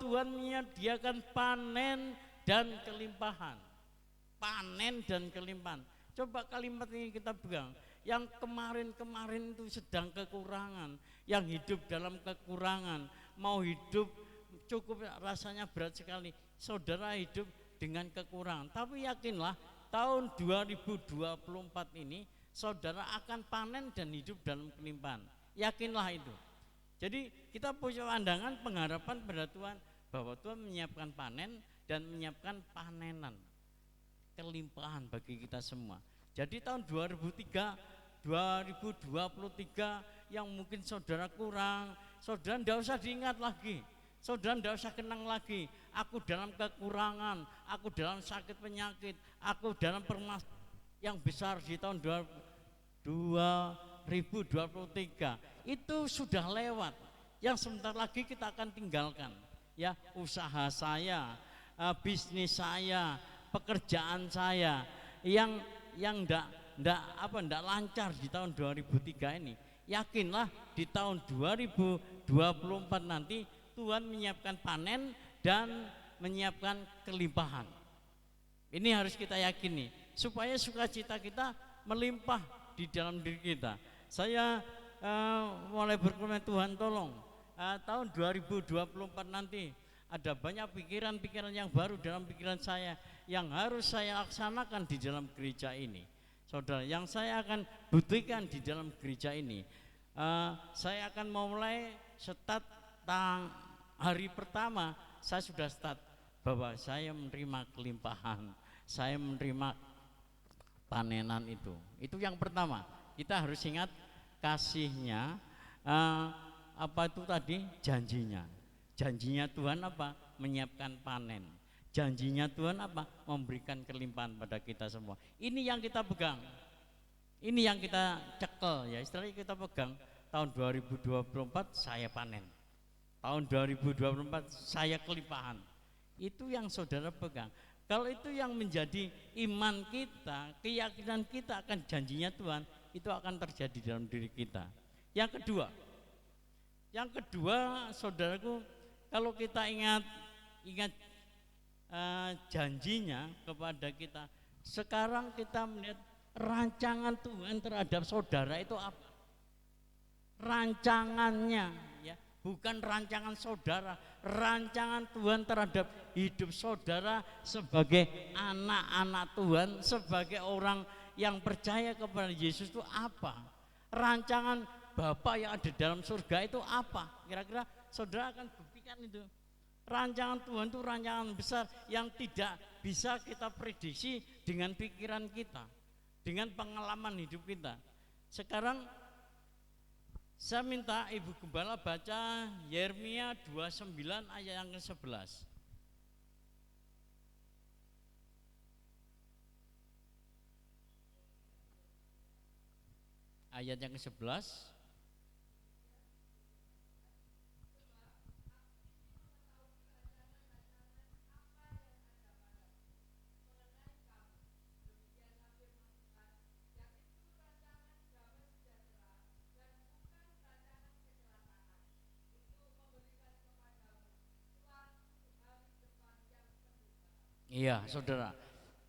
Tuhan menyediakan panen dan kelimpahan. Panen dan kelimpahan. Coba kalimat ini kita pegang. Yang kemarin-kemarin itu sedang kekurangan, yang hidup dalam kekurangan, mau hidup cukup rasanya berat sekali. Saudara hidup dengan kekurangan, tapi yakinlah tahun 2024 ini saudara akan panen dan hidup dalam kelimpahan. Yakinlah itu. Jadi kita punya pandangan pengharapan pada Tuhan bahwa Tuhan menyiapkan panen dan menyiapkan panenan, kelimpahan bagi kita semua. Jadi tahun 2023 yang mungkin saudara kurang, saudara tidak usah diingat lagi, saudara tidak usah kenang lagi, aku dalam kekurangan, aku dalam sakit penyakit, aku dalam permasalahan yang besar di tahun 2023 itu sudah lewat. Yang sebentar lagi kita akan tinggalkan, ya, usaha saya, bisnis saya, pekerjaan saya yang ndak lancar di tahun 2003 ini. Yakinlah di tahun 2024 nanti Tuhan menyiapkan panen dan menyiapkan kelimpahan. Ini harus kita yakini supaya sukacita kita melimpah di dalam diri kita. Saya mulai berkomitmen, Tuhan tolong tahun 2024 nanti ada banyak pikiran-pikiran yang baru dalam pikiran saya yang harus saya laksanakan di dalam gereja ini. Saudara, yang saya akan buktikan di dalam gereja ini, saya akan memulai start hari pertama. Saya sudah start bahwa saya menerima kelimpahan, saya menerima panenan itu. Itu yang pertama. Kita harus ingat kasihnya, apa itu tadi, janjinya. Janjinya Tuhan apa? Menyiapkan panen. Janjinya Tuhan apa? Memberikan kelimpahan pada kita semua. Ini yang kita pegang. Ini yang kita cekel, ya, istilahnya kita pegang. Tahun 2024 saya panen. Tahun 2024 saya kelimpahan. Itu yang saudara pegang. Kalau itu yang menjadi iman kita, keyakinan kita akan janjinya Tuhan, itu akan terjadi dalam diri kita. Yang kedua, saudaraku, kalau kita ingat janjinya kepada kita, sekarang kita melihat rancangan Tuhan terhadap saudara itu apa? Rancangannya, ya, bukan rancangan saudara, rancangan Tuhan terhadap hidup saudara sebagai anak-anak Tuhan, sebagai orang yang percaya kepada Yesus itu apa? Rancangan Bapa yang ada dalam surga itu apa? Kira-kira saudara akan buktikan itu. Rancangan Tuhan itu rancangan besar yang tidak bisa kita prediksi dengan pikiran kita, dengan pengalaman hidup kita. Sekarang saya minta Ibu Gembala baca Yeremia 29 ayat yang ke-11. Ayat yang ke-11. Iya, saudara.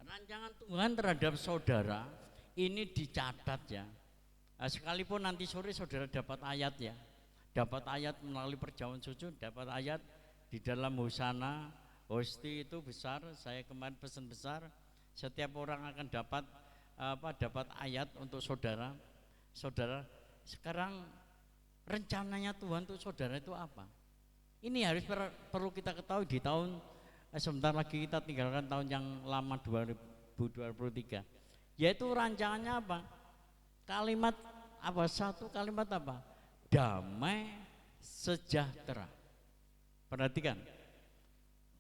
Rancangan Tuhan terhadap saudara ini dicatat, ya. Sekalipun nanti sore saudara dapat ayat, ya. Dapat ayat melalui perjamuan sujud, dapat ayat di dalam hosana, hosti itu besar. Saya kemarin pesan besar. Setiap orang akan dapat ayat untuk saudara. Saudara, sekarang rencananya Tuhan untuk saudara itu apa? Ini harus perlu kita ketahui di tahun sebentar lagi kita tinggalkan tahun yang lama 2023. Yaitu rancangannya apa? Kalimat apa? Satu kalimat apa? Damai sejahtera. Perhatikan.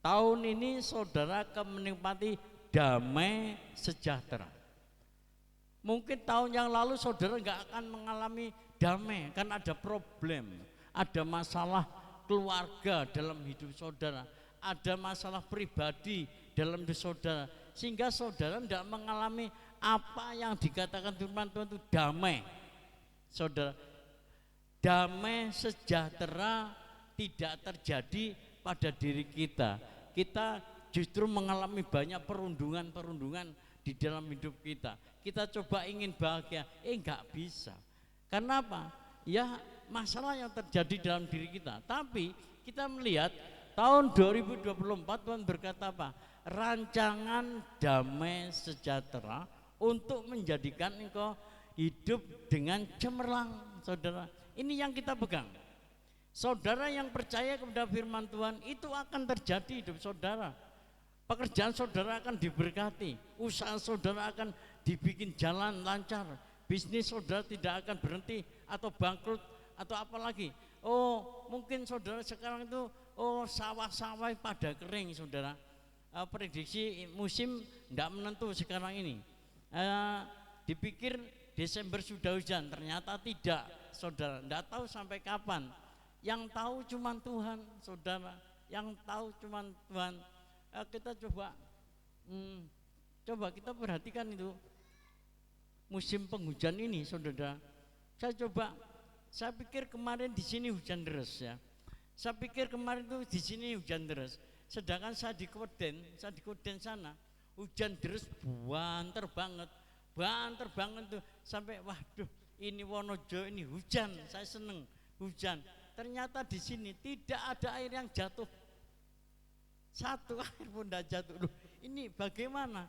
Tahun ini saudara akan menikmati damai sejahtera. Mungkin tahun yang lalu saudara nggak akan mengalami damai, kan ada problem, ada masalah keluarga dalam hidup saudara, ada masalah pribadi dalam hidup saudara, sehingga saudara tidak mengalami apa yang dikatakan firman Tuhan itu damai. Saudara, damai sejahtera tidak terjadi pada diri kita. Kita justru mengalami banyak perundungan-perundungan di dalam hidup kita. Kita coba ingin bahagia, enggak bisa. Karena apa? Ya masalah yang terjadi dalam diri kita. Tapi kita melihat tahun 2024 Tuhan berkata apa? Rancangan damai sejahtera untuk menjadikan engkau hidup dengan cemerlang, saudara. Ini yang kita pegang. Saudara yang percaya kepada firman Tuhan itu akan terjadi hidup saudara. Pekerjaan saudara akan diberkati, usaha saudara akan dibikin jalan lancar, bisnis saudara tidak akan berhenti atau bangkrut atau apalagi. Oh, mungkin saudara sekarang itu sawah-sawah pada kering, saudara. Prediksi musim tidak menentu sekarang ini. Dipikir Desember sudah hujan, ternyata tidak, saudara. Tidak tahu sampai kapan. Yang tahu cuma Tuhan, saudara. Yang tahu cuma Tuhan. Kita coba kita perhatikan itu musim penghujan ini, saudara. Saya pikir kemarin di sini hujan deras ya. Saya pikir kemarin itu di sini hujan deras. Sedangkan saya di Koden sana hujan deras banter banget tuh sampai waduh ini Wonorejo ini hujan, saya seneng hujan. Ternyata di sini tidak ada air yang jatuh. Satu air pun tidak jatuh. Loh, ini bagaimana?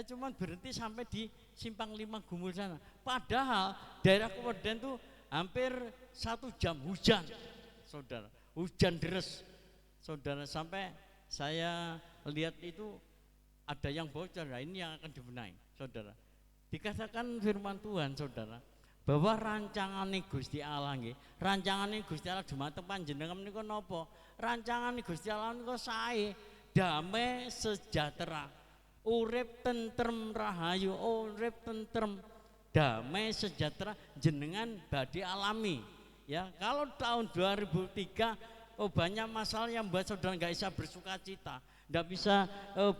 Cuman berhenti sampai di Simpang 5 Gumul sana. Padahal daerah Koden itu hampir 1 jam hujan, saudara. Hujan deras, saudara. Sampai saya lihat itu ada yang bocor. Nah, ini yang akan dibenahi, saudara. Dikatakan firman Tuhan, saudara, bahwa rancangan Gusti Allah nggih, rancangan Gusti Allah dumateng panjenengan menika napa? Rancangan Gusti Allah menika sae, damai sejahtera, urip tentrem rahayu, urip tentrem damai sejahtera jenengan badhe alami. Ya, kalau tahun 2003 banyak masalah yang membuat saudara nggak bisa bersuka cita, nggak bisa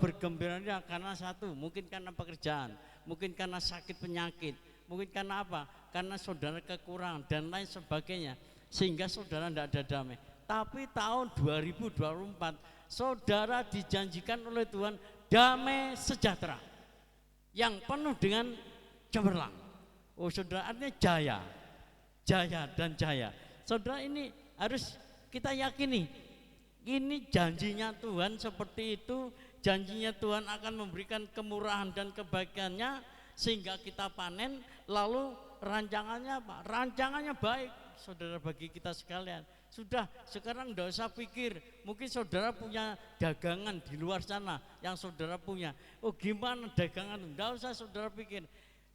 bergembira karena satu, mungkin karena pekerjaan, mungkin karena sakit penyakit, mungkin karena apa? Karena saudara kekurangan dan lain sebagainya, sehingga saudara tidak ada damai. Tapi tahun 2024 saudara dijanjikan oleh Tuhan damai sejahtera yang penuh dengan cemerlang. Oh saudara, artinya jaya dan jaya. Saudara, ini harus kita yakini, ini janjinya Tuhan seperti itu. Janjinya Tuhan akan memberikan kemurahan dan kebaikannya sehingga kita panen. Lalu rancangannya apa? Rancangannya baik, saudara, bagi kita sekalian. Sudah, sekarang tidak usah pikir, mungkin saudara punya dagangan di luar sana yang saudara punya. Oh gimana dagangan? Tidak usah saudara pikir.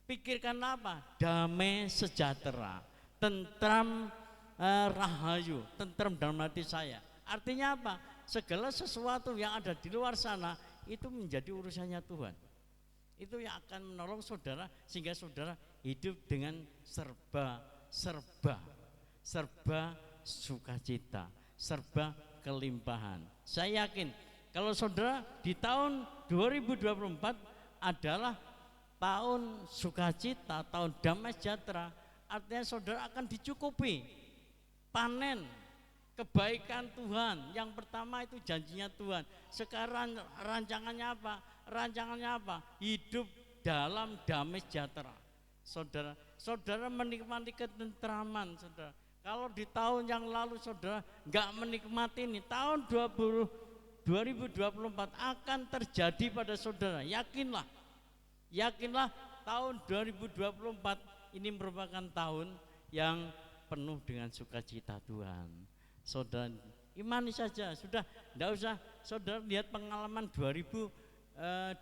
Pikirkan apa? Damai sejahtera, tentram rahayu, tentram dalam hati saya. Artinya apa? Segala sesuatu yang ada di luar sana itu menjadi urusannya Tuhan. Itu yang akan menolong saudara sehingga saudara hidup dengan serba sukacita, serba kelimpahan. Saya yakin kalau saudara di tahun 2024 adalah tahun sukacita, tahun damai sejahtera, artinya saudara akan dicukupi panen kebaikan Tuhan. Yang pertama itu janjinya Tuhan. Sekarang rancangannya apa? Rancangannya apa? Hidup dalam damai sejahtera. Saudara menikmati ketentraman, saudara. Kalau di tahun yang lalu saudara nggak menikmati ini, tahun 2024 akan terjadi pada saudara. Yakinlah tahun 2024 ini merupakan tahun yang penuh dengan sukacita Tuhan. Saudara imani saja, sudah tidak usah saudara lihat pengalaman 2023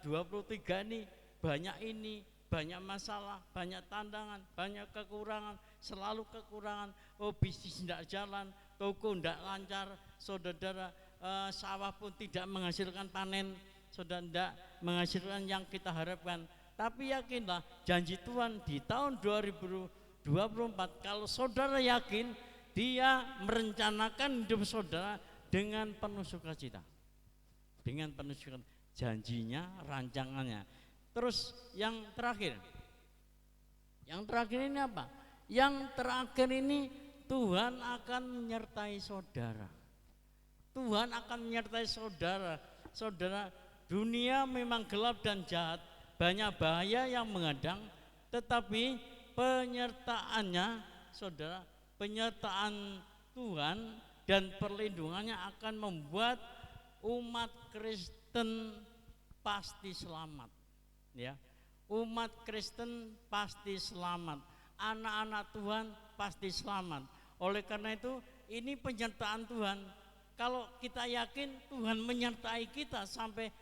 ini banyak masalah, banyak tantangan, banyak kekurangan, selalu kekurangan. Oh bisnis tidak jalan, toko tidak lancar, saudara, sawah pun tidak menghasilkan panen, saudara, tidak menghasilkan yang kita harapkan. Tapi yakinlah janji Tuhan di tahun 2024, kalau saudara yakin, Dia merencanakan hidup saudara dengan penuh sukacita. Dengan penuh sukacita, janjinya, rancangannya. Terus yang terakhir ini apa? Yang terakhir ini Tuhan akan menyertai saudara. Tuhan akan menyertai saudara. Saudara, dunia memang gelap dan jahat, banyak bahaya yang menghadang, tetapi penyertaannya, saudara, penyertaan Tuhan dan perlindungannya akan membuat umat Kristen pasti selamat. Ya, umat Kristen pasti selamat, anak-anak Tuhan pasti selamat. Oleh karena itu, ini penyertaan Tuhan. Kalau kita yakin Tuhan menyertai kita sampai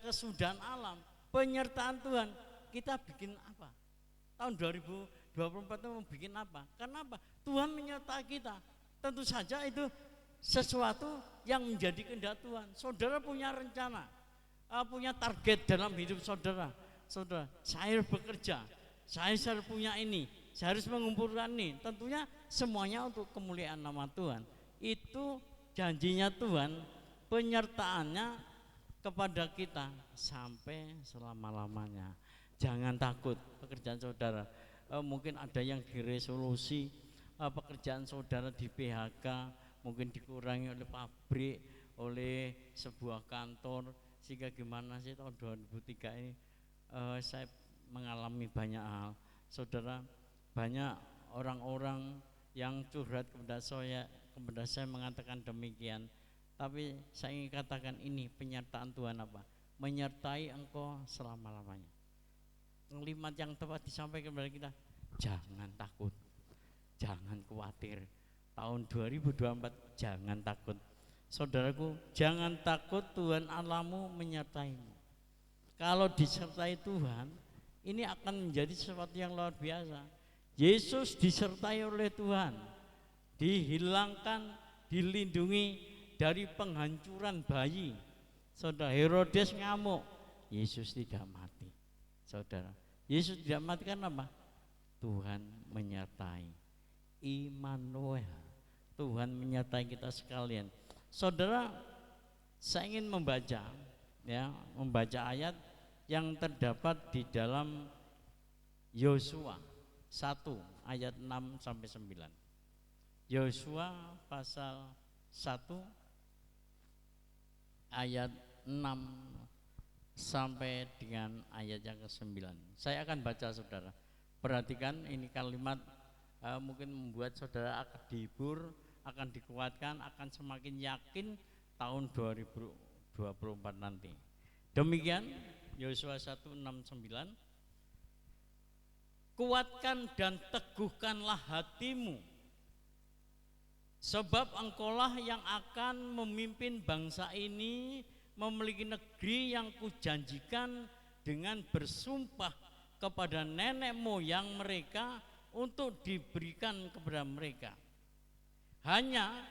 kesudahan alam, penyertaan Tuhan, kita bikin apa? Tahun 2024 itu mau bikin apa? Karena apa? Tuhan menyertai kita. Tentu saja itu sesuatu yang menjadi kehendak Tuhan. Saudara punya rencana, punya target dalam hidup saudara. Saudara, saya harus bekerja, saya harus punya ini, saya harus mengumpulkan ini. Tentunya semuanya untuk kemuliaan nama Tuhan. Itu janjinya Tuhan, penyertaannya kepada kita sampai selama-lamanya. Jangan takut pekerjaan saudara. Mungkin ada yang diresolusi, pekerjaan saudara di PHK, mungkin dikurangi oleh pabrik, oleh sebuah kantor, sehingga gimana sih tahun 2003 ini saya mengalami banyak hal. Saudara, banyak orang-orang yang curhat kepada saya mengatakan demikian. Tapi saya ingin katakan ini penyertaan Tuhan apa? Menyertai engkau selama-lamanya. Kalimat yang tepat disampaikan kepada kita, jangan takut, jangan khawatir. Tahun 2024 jangan takut. Saudaraku, jangan takut, Tuhan Allahmu menyertaimu. Kalau disertai Tuhan, ini akan menjadi sesuatu yang luar biasa. Yesus disertai oleh Tuhan, dihilangkan, dilindungi dari penghancuran bayi. Saudara, Herodes ngamuk, Yesus tidak mati. Saudara, Yesus tidak mati karena apa? Tuhan menyertai. Immanuel, Tuhan menyertai kita sekalian. Saudara, saya ingin membaca ayat yang terdapat di dalam Yosua 1 ayat 6 sampai 9. Yosua pasal 1 ayat 6 sampai dengan ayat yang ke-9. Saya akan baca, saudara. Perhatikan ini kalimat mungkin membuat saudara akan dihibur, akan dikuatkan, akan semakin yakin tahun 2024 nanti. Demikian Yosua 1:6-9. Kuatkan dan teguhkanlah hatimu, sebab engkaulah yang akan memimpin bangsa ini memiliki negeri yang kujanjikan dengan bersumpah kepada nenek moyang mereka untuk diberikan kepada mereka. Hanya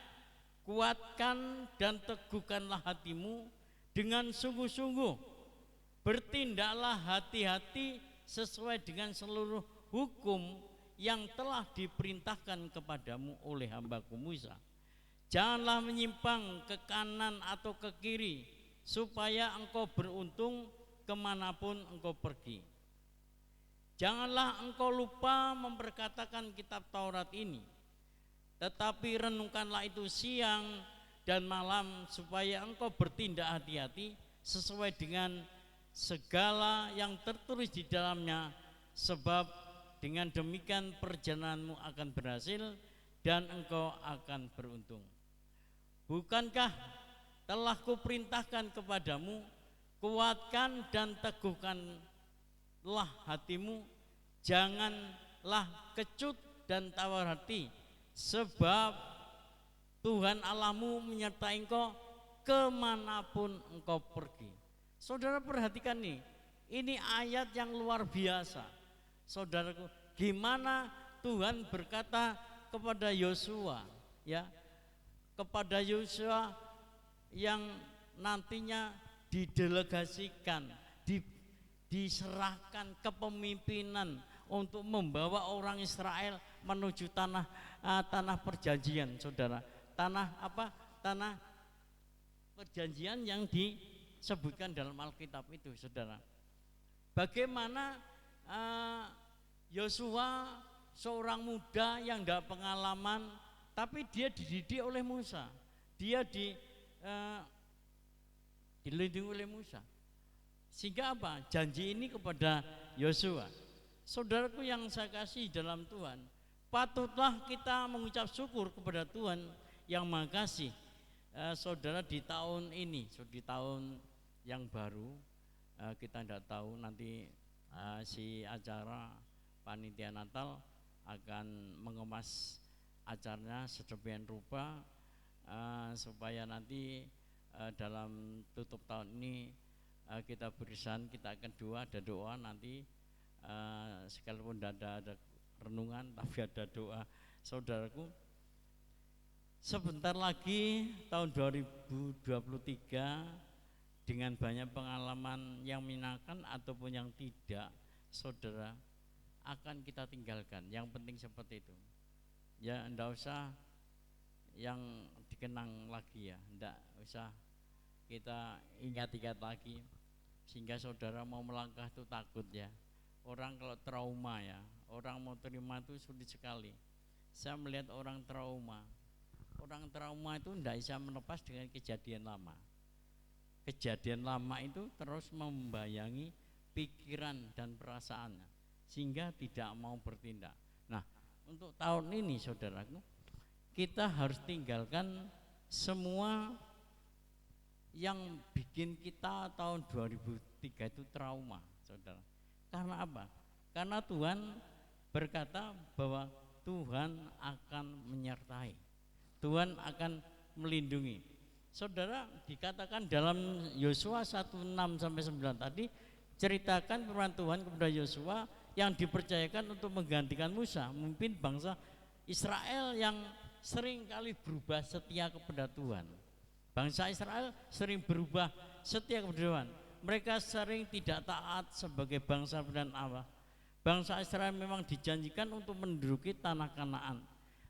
kuatkan dan teguhkanlah hatimu dengan sungguh-sungguh, bertindaklah hati-hati sesuai dengan seluruh hukum yang telah diperintahkan kepadamu oleh hambaku Musa. Janganlah menyimpang ke kanan atau ke kiri, supaya engkau beruntung kemanapun engkau pergi. Janganlah engkau lupa memperkatakan kitab Taurat ini, tetapi renungkanlah itu siang dan malam, supaya engkau bertindak hati-hati sesuai dengan segala yang tertulis di dalamnya, sebab dengan demikian perjalananmu akan berhasil dan engkau akan beruntung. Bukankah telah kuperintahkan kepadamu, kuatkan dan teguhkanlah hatimu, janganlah kecut dan tawar hati, sebab Tuhan Allahmu menyertai engkau kemanapun engkau pergi. Saudara, perhatikan nih, ini ayat yang luar biasa. Saudaraku, gimana Tuhan berkata kepada Yosua, ya, kepada Yosua yang nantinya didelegasikan, diserahkan kepemimpinan untuk membawa orang Israel menuju tanah perjanjian, saudara. Tanah apa? Tanah perjanjian yang disebutkan dalam Alkitab itu, saudara. Bagaimana Yosua seorang muda yang tidak pengalaman, tapi dia dididik oleh Musa, dia dilindungi oleh Musa. Sehingga apa? Janji ini kepada Yosua. Saudaraku yang saya kasih dalam Tuhan, patutlah kita mengucap syukur kepada Tuhan yang Maha Kasih. Saudara, di tahun ini, di tahun yang baru, kita tidak tahu nanti si acara panitia Natal akan mengemas acaranya sedemikian rupa supaya nanti dalam tutup tahun ini kita berisan, kita akan ada doa nanti, sekalipun tidak ada renungan tapi ada doa. Saudaraku, sebentar lagi tahun 2023 dengan banyak pengalaman yang menyenangkan ataupun yang tidak, saudara, akan kita tinggalkan. Yang penting seperti itu ya, enggak usah yang dikenang lagi ya, enggak usah kita ingat-ingat lagi, sehingga saudara mau melangkah itu takut ya. Orang kalau trauma ya, orang mau terima itu sulit sekali. Saya melihat orang trauma itu enggak bisa melepas dengan kejadian lama. Kejadian lama itu terus membayangi pikiran dan perasaannya, sehingga tidak mau bertindak. Nah, untuk tahun ini saudaraku, kita harus tinggalkan semua yang bikin kita tahun 2003 itu trauma, saudara. Karena apa? Karena Tuhan berkata bahwa Tuhan akan menyertai, Tuhan akan melindungi. Saudara, dikatakan dalam Yosua 1:6-9 tadi, ceritakan firman Tuhan kepada Yosua yang dipercayakan untuk menggantikan Musa, memimpin bangsa Israel yang sering kali berubah setia kepada Tuhan. Bangsa Israel sering berubah setia kepada Tuhan. Mereka sering tidak taat sebagai bangsa dan Allah. Bangsa Israel memang dijanjikan untuk menduduki tanah Kanaan.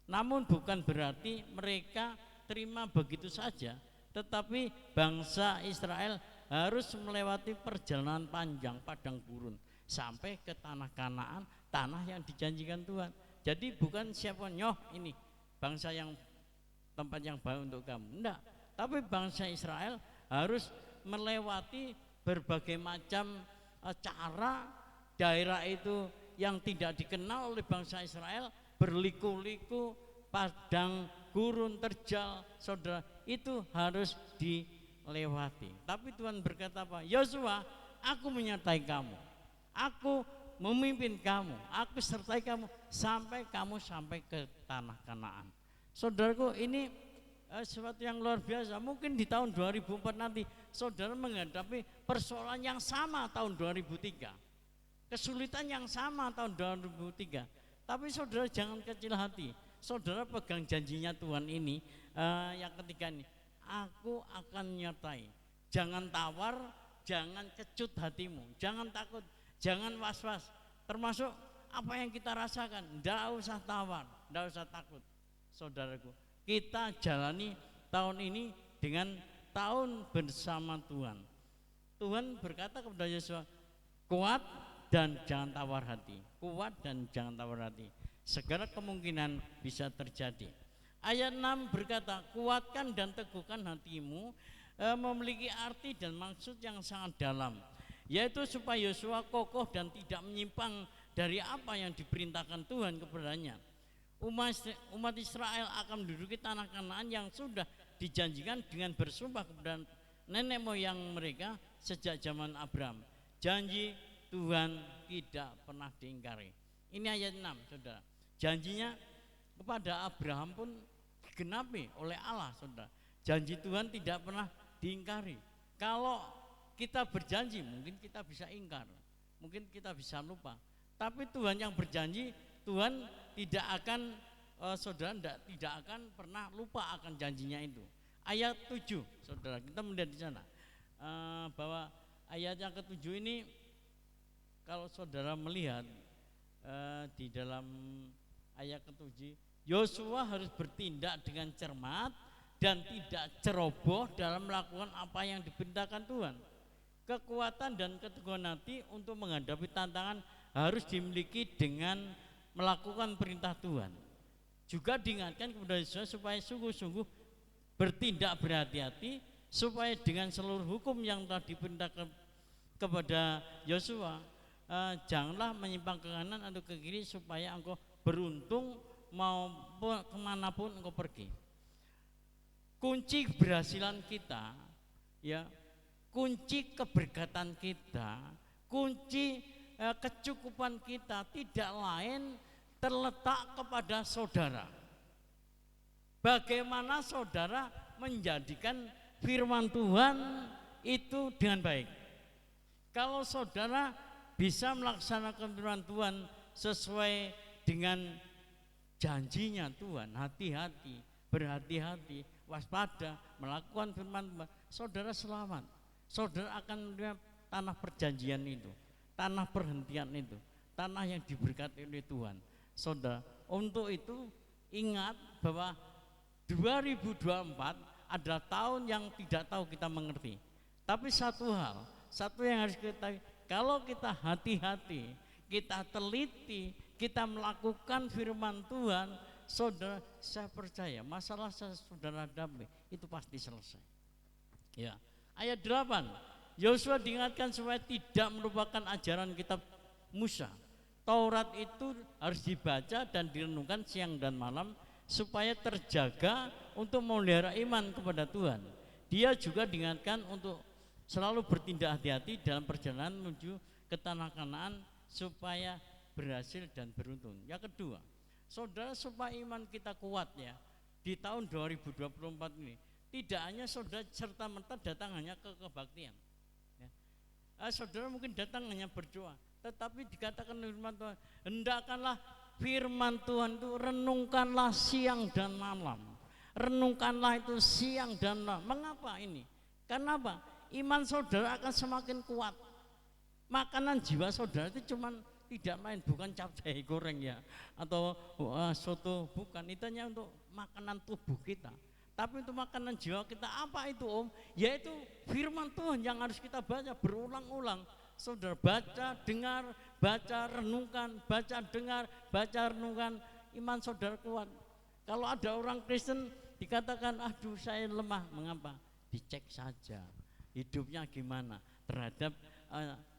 Namun bukan berarti mereka terima begitu saja, tetapi bangsa Israel harus melewati perjalanan panjang padang gurun sampai ke tanah Kanaan, tanah yang dijanjikan Tuhan. Jadi bukan siapa nyoh ini bangsa yang tempat yang baik untuk kamu, enggak. Tapi bangsa Israel harus melewati berbagai macam cara, daerah itu yang tidak dikenal oleh bangsa Israel, berliku-liku, padang gurun terjal, saudara, itu harus dilewati. Tapi Tuhan berkata apa? Yosua, aku menyertai kamu, aku memimpin kamu, aku sertai kamu sampai ke tanah Kanaan. Saudaraku, ini sesuatu yang luar biasa. Mungkin di tahun 2004 nanti saudara menghadapi persoalan yang sama tahun 2003, kesulitan yang sama tahun 2003. Tapi saudara jangan kecil hati, saudara pegang janjinya Tuhan ini, yang ketiga ini, aku akan menyertai. Jangan tawar, jangan kecut hatimu, jangan takut, jangan was-was. Termasuk apa yang kita rasakan, tidak usah tawar, tidak usah takut. Saudaraku, kita jalani tahun ini dengan tahun bersama Tuhan. Tuhan berkata kepada Yosua, kuat dan jangan tawar hati, kuat dan jangan tawar hati. Segala kemungkinan bisa terjadi. Ayat 6 berkata, kuatkan dan teguhkan hatimu, memiliki arti dan maksud yang sangat dalam, yaitu supaya Yosua kokoh dan tidak menyimpang dari apa yang diperintahkan Tuhan kepadanya. Umat Israel akan menduduki tanah Kanaan yang sudah dijanjikan dengan bersumpah kepada nenek moyang mereka sejak zaman Abraham. Janji Tuhan tidak pernah diingkari. Ini ayat 6, saudara. Janjinya kepada Abraham pun digenapi oleh Allah, saudara. Janji Tuhan tidak pernah diingkari. Kalau kita berjanji, mungkin kita bisa ingkar, mungkin kita bisa lupa. Tapi Tuhan yang berjanji, Tuhan tidak akan, saudara, tidak akan pernah lupa akan janjinya itu. Ayat 7, saudara, kita melihat di sana bahwa ayat yang ke-7 ini kalau saudara melihat di dalam ayat ke-7, Yosua harus bertindak dengan cermat dan tidak ceroboh dalam melakukan apa yang diperintahkan Tuhan. Kekuatan dan keteguhan hati untuk menghadapi tantangan harus dimiliki dengan melakukan perintah Tuhan. Juga diingatkan kepada Yosua supaya sungguh-sungguh bertindak berhati-hati, supaya dengan seluruh hukum yang telah diperintahkan kepada Yosua, janganlah menyimpang ke kanan atau ke kiri, supaya engkau beruntung mau kemanapun engkau pergi. Kunci keberhasilan kita, ya, kunci keberkatan kita, kunci kecukupan kita tidak lain terletak kepada saudara. Bagaimana saudara menjadikan firman Tuhan itu dengan baik. Kalau saudara bisa melaksanakan firman Tuhan sesuai dengan janjinya Tuhan, hati-hati, berhati-hati, waspada, melakukan firman Tuhan, saudara selamat. Saudara akan melihat tanah perjanjian itu, tanah perhentian itu, tanah yang diberkati oleh Tuhan. Saudara, untuk itu ingat bahwa 2024 adalah tahun yang tidak tahu kita mengerti. Tapi satu yang harus kita, kalau kita hati-hati, kita teliti, kita melakukan firman Tuhan, saudara, saya percaya masalah saudara hadapi itu pasti selesai. Ya. Ayat 8, Yosua diingatkan supaya tidak melupakan ajaran kitab Musa. Taurat itu harus dibaca dan direnungkan siang dan malam supaya terjaga untuk memelihara iman kepada Tuhan. Dia juga diingatkan untuk selalu bertindak hati-hati dalam perjalanan menuju ke tanah Kanaan supaya berhasil dan beruntung. Yang kedua, saudara, supaya iman kita kuat ya di tahun 2024 ini, tidak hanya saudara serta-merta datang hanya ke kebaktian ya. Saudara mungkin datang hanya berdoa, tetapi dikatakan firman Tuhan, hendakkanlah firman Tuhan itu renungkanlah siang dan malam. Renungkanlah itu siang dan malam. Mengapa ini? Karena apa? Iman saudara akan semakin kuat. Makanan jiwa saudara itu cuman tidak lain, bukan capcay goreng ya, atau soto, bukan. Itu hanya untuk makanan tubuh kita. Tapi untuk makanan jiwa kita apa itu Om? Yaitu firman Tuhan yang harus kita baca berulang-ulang. Saudara baca, dengar, baca, renungkan, baca, dengar, baca, renungkan, iman saudara kuat. Kalau ada orang Kristen dikatakan, aduh saya lemah, mengapa? Dicek saja hidupnya gimana terhadap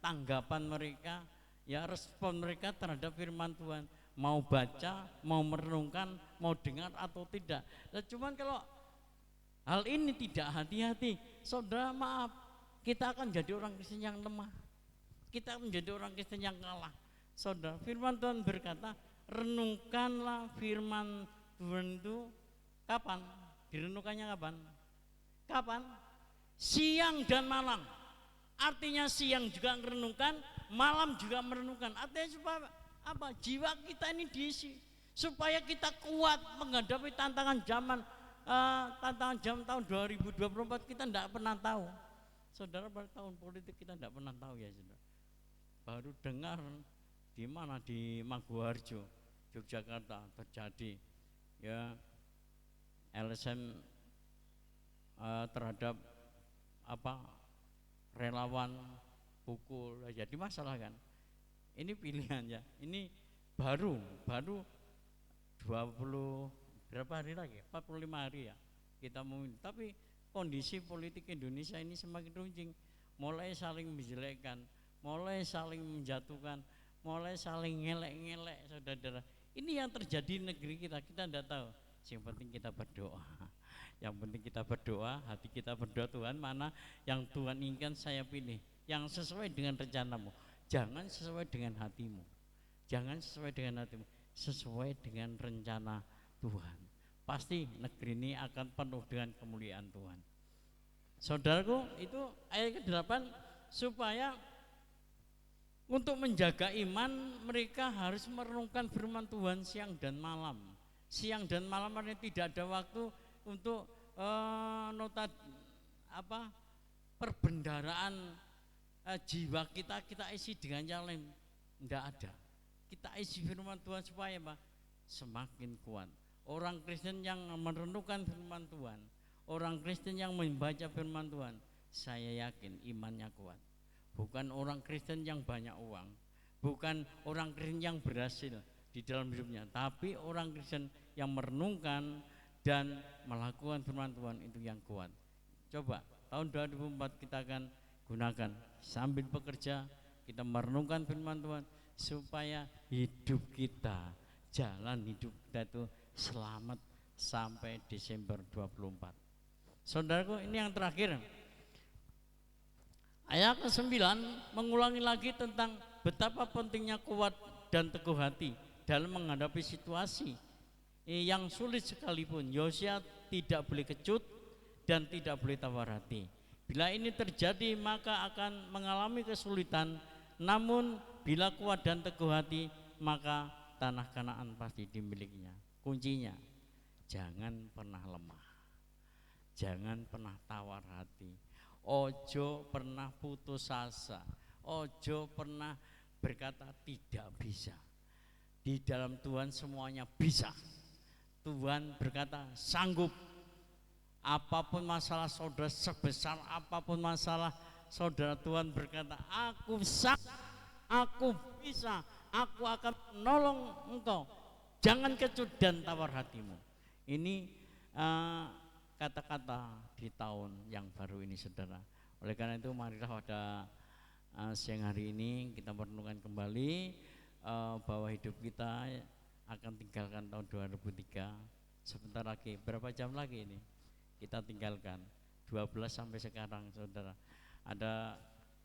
tanggapan mereka, ya respon mereka terhadap firman Tuhan. Mau baca, mau merenungkan, mau dengar atau tidak. Nah, cuman kalau hal ini tidak hati-hati, saudara maaf, kita akan jadi orang Kristen yang lemah. Kita menjadi orang Kristen yang kalah. Saudara, firman Tuhan berkata, renungkanlah firman Tuhan itu kapan? Direnungkannya kapan? Kapan? Siang dan malam. Artinya siang juga merenungkan, malam juga merenungkan. Artinya supaya apa? Jiwa kita ini diisi supaya kita kuat menghadapi tantangan zaman tahun 2024. Kita tidak pernah tahu. Saudara, pada tahun politik kita tidak pernah tahu ya, saudara. Baru dengar di mana, di Maguwarjo, Yogyakarta terjadi ya LSM terhadap apa relawan pukul, jadi masalah kan. Ini pilihan ya. Ini baru 20 berapa hari lagi? 45 hari ya kita memilih. Tapi kondisi politik Indonesia ini semakin runcing, mulai saling menjelekkan, mulai saling menjatuhkan, mulai saling ngelek-ngelek, saudara. Ini yang terjadi di negeri kita, kita tidak tahu. Yang penting kita berdoa. Yang penting kita berdoa, hati kita berdoa, Tuhan mana yang Tuhan inginkan saya pilih, yang sesuai dengan rencanamu. Jangan sesuai dengan hatimu, jangan sesuai dengan hatimu, sesuai dengan rencana Tuhan. Pasti negeri ini akan penuh dengan kemuliaan Tuhan. Saudaraku, itu ayat ke-8, supaya untuk menjaga iman mereka harus merenungkan firman Tuhan siang dan malam. Siang dan malam artinya tidak ada waktu untuk perbendaraan jiwa kita isi dengan yang lain, enggak ada. Kita isi firman Tuhan supaya apa? Semakin kuat. Orang Kristen yang merenungkan firman Tuhan, orang Kristen yang membaca firman Tuhan, saya yakin imannya kuat. Bukan orang Kristen yang banyak uang, bukan orang Kristen yang berhasil di dalam hidupnya, tapi orang Kristen yang merenungkan dan melakukan firman Tuhan itu yang kuat. Coba tahun 2004 kita akan gunakan sambil bekerja, kita merenungkan firman Tuhan supaya hidup kita, jalan hidup kita itu selamat sampai Desember 24. Saudaraku, ini yang terakhir. Ayat ke-9 mengulangi lagi tentang betapa pentingnya kuat dan teguh hati dalam menghadapi situasi yang sulit sekalipun. Yosua tidak boleh kecut dan tidak boleh tawar hati. Bila ini terjadi maka akan mengalami kesulitan, namun bila kuat dan teguh hati maka tanah Kanaan pasti dimilikinya. Kuncinya, jangan pernah lemah, jangan pernah tawar hati, ojo pernah putus asa, ojo pernah berkata tidak bisa. Di dalam Tuhan semuanya bisa. Tuhan berkata sanggup. Apapun masalah saudara, sebesar apapun masalah saudara, Tuhan berkata aku sanggup, aku bisa, aku akan menolong engkau. Jangan kecut dan tawar hatimu. Ini kata-kata di tahun yang baru ini, saudara. Oleh karena itu marilah pada siang hari ini kita merenungkan kembali bahwa hidup kita akan tinggalkan tahun 2003. Sebentar lagi, berapa jam lagi ini kita tinggalkan? 12 sampai sekarang, saudara. Ada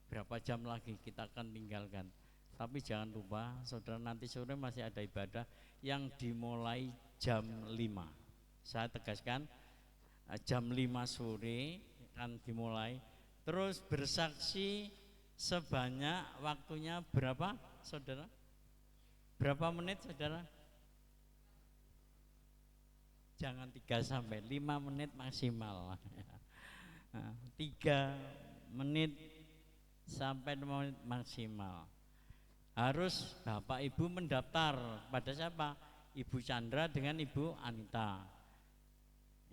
berapa jam lagi kita akan tinggalkan? Tapi jangan lupa, saudara, nanti sore masih ada ibadah yang dimulai jam 5. Saya tegaskan, jam 5 sore akan dimulai. Terus bersaksi sebanyak waktunya berapa, saudara? Berapa menit, saudara? Jangan 3 sampai 5 menit maksimal. 3 menit sampai 5 menit maksimal. Harus Bapak Ibu mendaftar pada siapa? Ibu Chandra dengan Ibu Anita.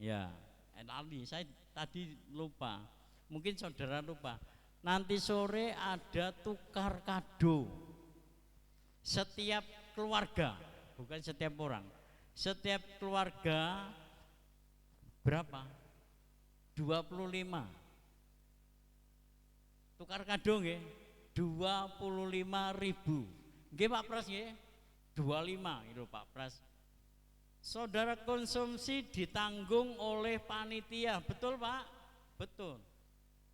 Ya, Ali, saya tadi lupa. Mungkin saudara lupa. Nanti sore ada tukar kado. Setiap keluarga, bukan setiap orang. Setiap keluarga berapa? 25. Tukar kado nggih, 25.000. Nggih Pak Pras nggih. 25 itu Pak Pras. Saudara, konsumsi ditanggung oleh panitia, betul Pak? Betul.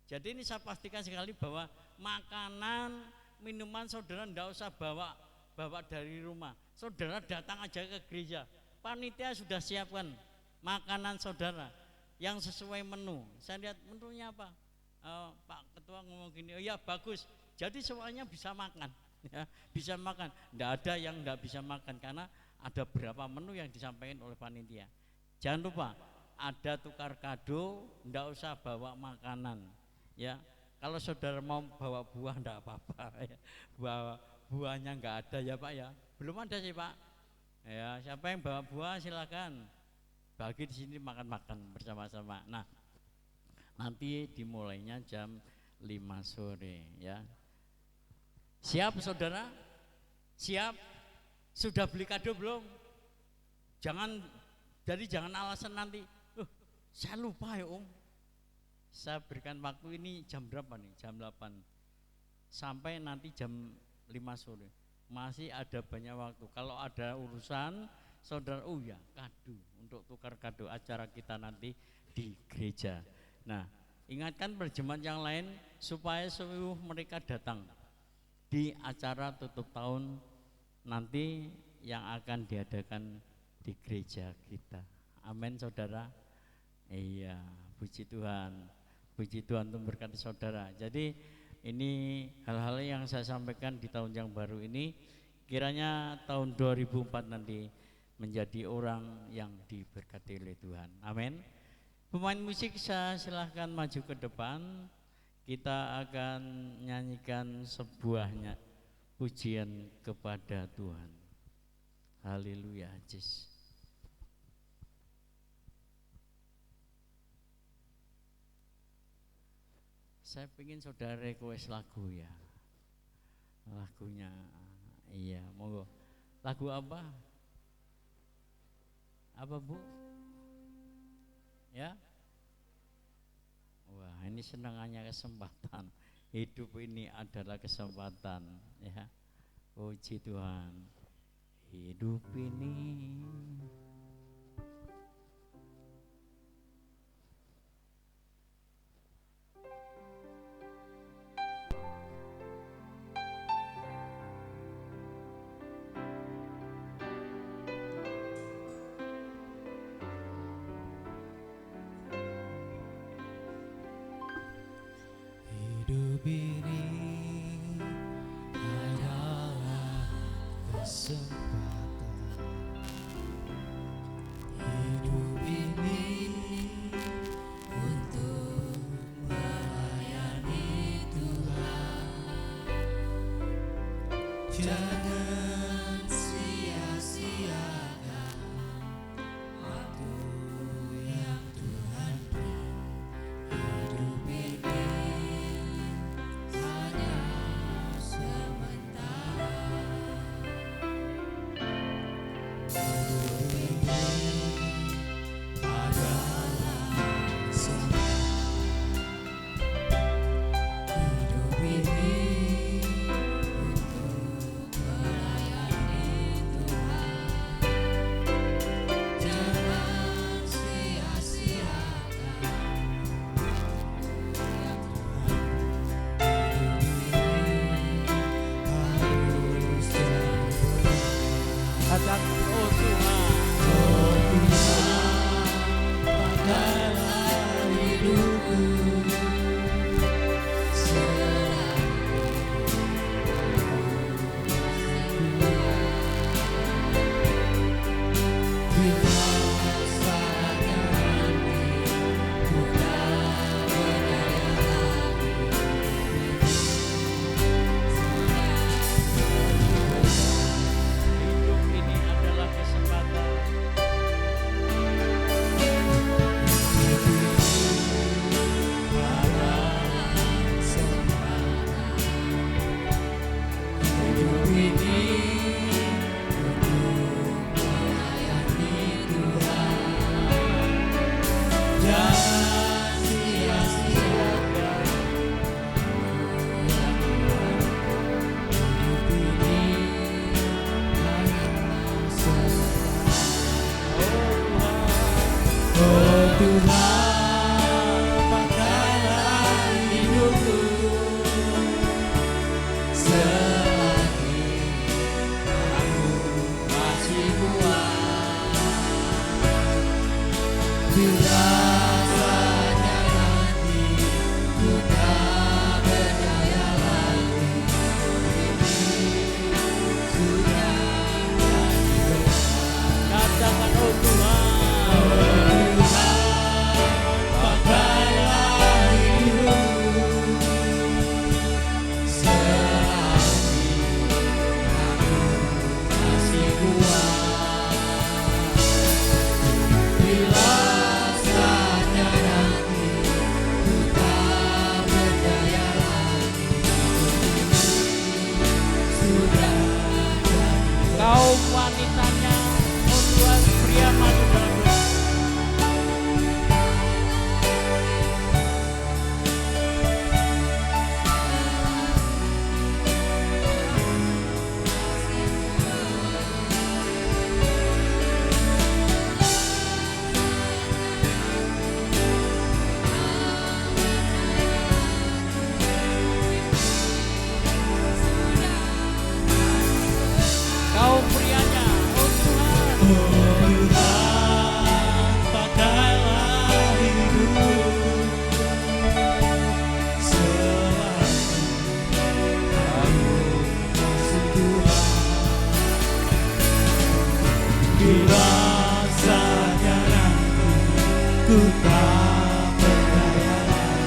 Jadi ini saya pastikan sekali bahwa makanan, minuman saudara enggak usah bawa dari rumah. Saudara datang aja ke gereja. Panitia sudah siapkan makanan saudara yang sesuai menu. Saya lihat menunya apa? Pak Ketua ngomong gini, oh ya bagus. Jadi semuanya bisa makan, ya, bisa makan. Enggak ada yang enggak bisa makan karena ada berapa menu yang disampaikan oleh panitia. Jangan lupa ada tukar kado, enggak usah bawa makanan. Ya, kalau saudara mau bawa buah enggak apa-apa. Ya. Buahnya enggak ada ya Pak ya. Belum ada sih Pak. Ya, siapa yang bawa buah silakan. Bagi di sini makan-makan bersama-sama. Nah, nanti dimulainya jam 5 sore ya. Siap saudara? Siap? Sudah beli kado belum? Jangan alasan nanti, saya lupa ya Om. Saya berikan waktu ini jam berapa nih? Jam 8 sampai nanti jam 5 sore. Masih ada banyak waktu. Kalau ada urusan saudara, oh ya kado, untuk tukar kado acara kita nanti di gereja. Nah, ingatkan perjemaat yang lain supaya seluruh mereka datang di acara tutup tahun nanti yang akan diadakan di gereja kita. Amin saudara. Iya, puji Tuhan. Puji Tuhan untuk berkati saudara. Jadi ini hal-hal yang saya sampaikan di tahun yang baru ini, kiranya tahun 2004 nanti menjadi orang yang diberkati oleh Tuhan. Amin. Pemain musik saya silahkan maju ke depan. kita akan nyanyikan sebuah pujian kepada Tuhan. Haleluya, Jis. Saya pengen saudara request lagu ya. Lagunya, iya, monggo. Lagu apa? Apa Bu? Ya? Wah, ini senangannya kesempatan. Hidup ini adalah kesempatan, ya. Puji Tuhan. Hidup ini Hidup ini adalah kesempatan. Hidup ini untuk melayani Tuhan. Jangan sia-siakan waktu yang Tuhan beri. Hidup ini hanya sementara. Hidup ini adalah kesempatan. Hidup ini untuk melayani Tuhan. Jangan sia-siakan yang Tuhan. katakan, oh Tuhan, pakailah hidupku bila saatnya nanti ku tak berdaya lagi. hidup ini adalah kesempatan. Hidup ini untuk melayani Tuhan. Jangan sia-siakan hidup ini hanya sementara. Oh Tuhan, pakailah hidupku selagi aku masih kuat. Bila saatnya nanti ku tak berdaya lagi, sudah jadi berat. Katakan, oh Tuhan, Pakailah hidupku selagi aku masih kuat. Bila saatnya nanti ku tak berdaya lagi, sudah kaum wanitanya, oh Tuhan, pria maju dalam doa. Kaum prianya, oh Tuhan, pakailah hidupku selagi aku masih kuat. Bila saatnya nanti ku tak berdaya lagi,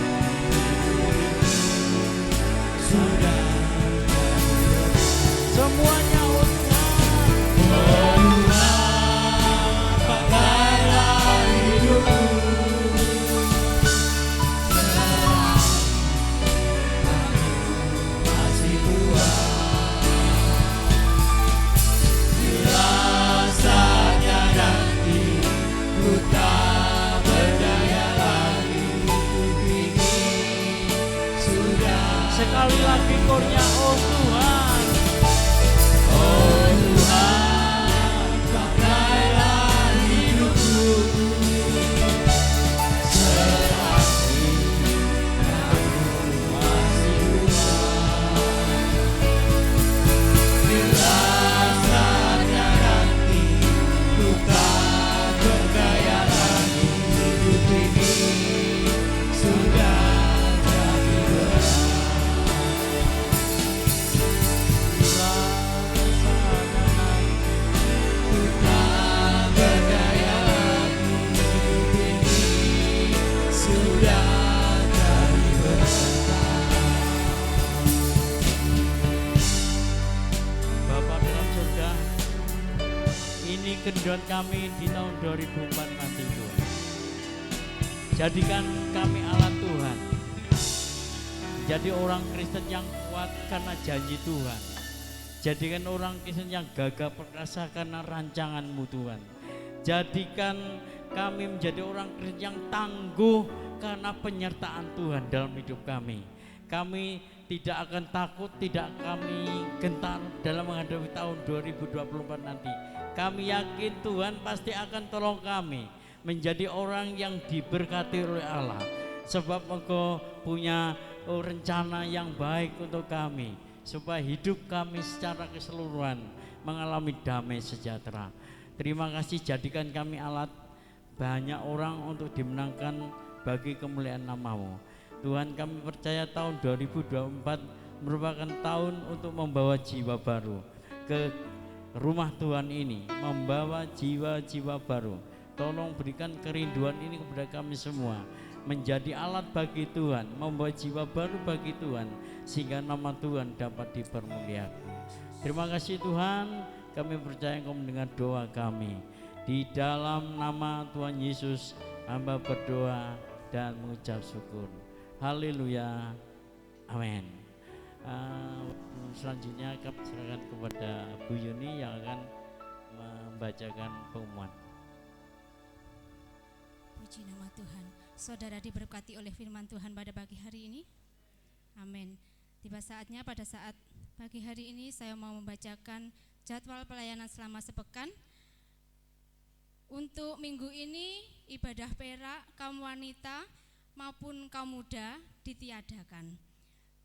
kerinduan kami di tahun 2004 nanti Tuhan. Jadikan kami alat Tuhan, jadi orang Kristen yang kuat karena janji Tuhan. Jadikan orang Kristen yang gagah perkasa karena rancangan-Mu Tuhan. Jadikan kami menjadi orang Kristen yang tangguh karena penyertaan Tuhan dalam hidup kami. Kami tidak akan takut, tidak kami gentar dalam menghadapi tahun 2024 nanti. Kami yakin Tuhan pasti akan tolong kami menjadi orang yang diberkati oleh Allah. Sebab Engkau punya rencana yang baik untuk kami, supaya hidup kami secara keseluruhan mengalami damai sejahtera. Terima kasih, jadikan kami alat banyak orang untuk dimenangkan bagi kemuliaan nama-Mu. Tuhan, kami percaya tahun 2024 merupakan tahun untuk membawa jiwa baru ke rumah Tuhan ini, membawa jiwa-jiwa baru. Tolong berikan kerinduan ini kepada kami semua, menjadi alat bagi Tuhan, membawa jiwa baru bagi Tuhan, sehingga nama Tuhan dapat dipermuliakan. Terima kasih Tuhan, kami percaya Engkau mendengar doa kami. Di dalam nama Tuhan Yesus, hamba berdoa dan mengucap syukur. Haleluya, amin. Selanjutnya kami serahkan kepada Bu Yuni yang akan membacakan pengumuman. Puji nama Tuhan. Saudara diberkati oleh firman Tuhan pada pagi hari ini. Amin. Tiba saatnya pada saat pagi hari ini saya mau membacakan jadwal pelayanan selama sepekan. Untuk minggu ini ibadah perak kaum wanita maupun kaum muda ditiadakan.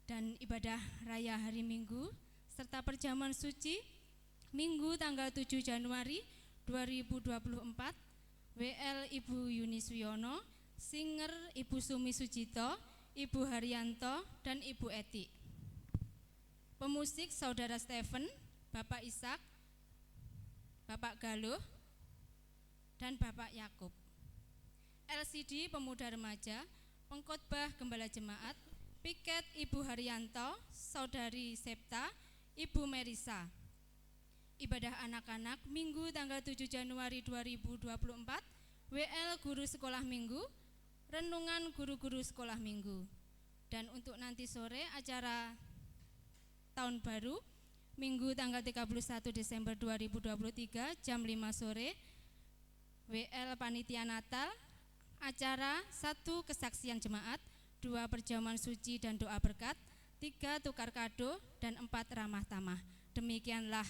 Dan ibadah raya hari Minggu serta perjamuan suci Minggu tanggal 7 Januari 2024 WL Ibu Yuni Suyono, Singer Ibu Sumi Sujito, Ibu Haryanto, dan Ibu Eti. Pemusik Saudara Stephen, Bapak Ishak, Bapak Galuh, dan Bapak Yakub. LCD Pemuda Remaja, pengkhotbah Gembala Jemaat, piket Ibu Haryanto, Saudari Septa, Ibu Merisa. Ibadah anak-anak Minggu tanggal 7 Januari 2024, WL Guru Sekolah Minggu, renungan guru-guru sekolah Minggu. Dan untuk nanti sore acara tahun baru Minggu tanggal 31 Desember 2023 jam 5 sore, WL Panitia Natal, acara 1 kesaksian jemaat, 2 perjamuan suci dan doa berkat, 3 tukar kado, dan 4 ramah tamah. Demikianlah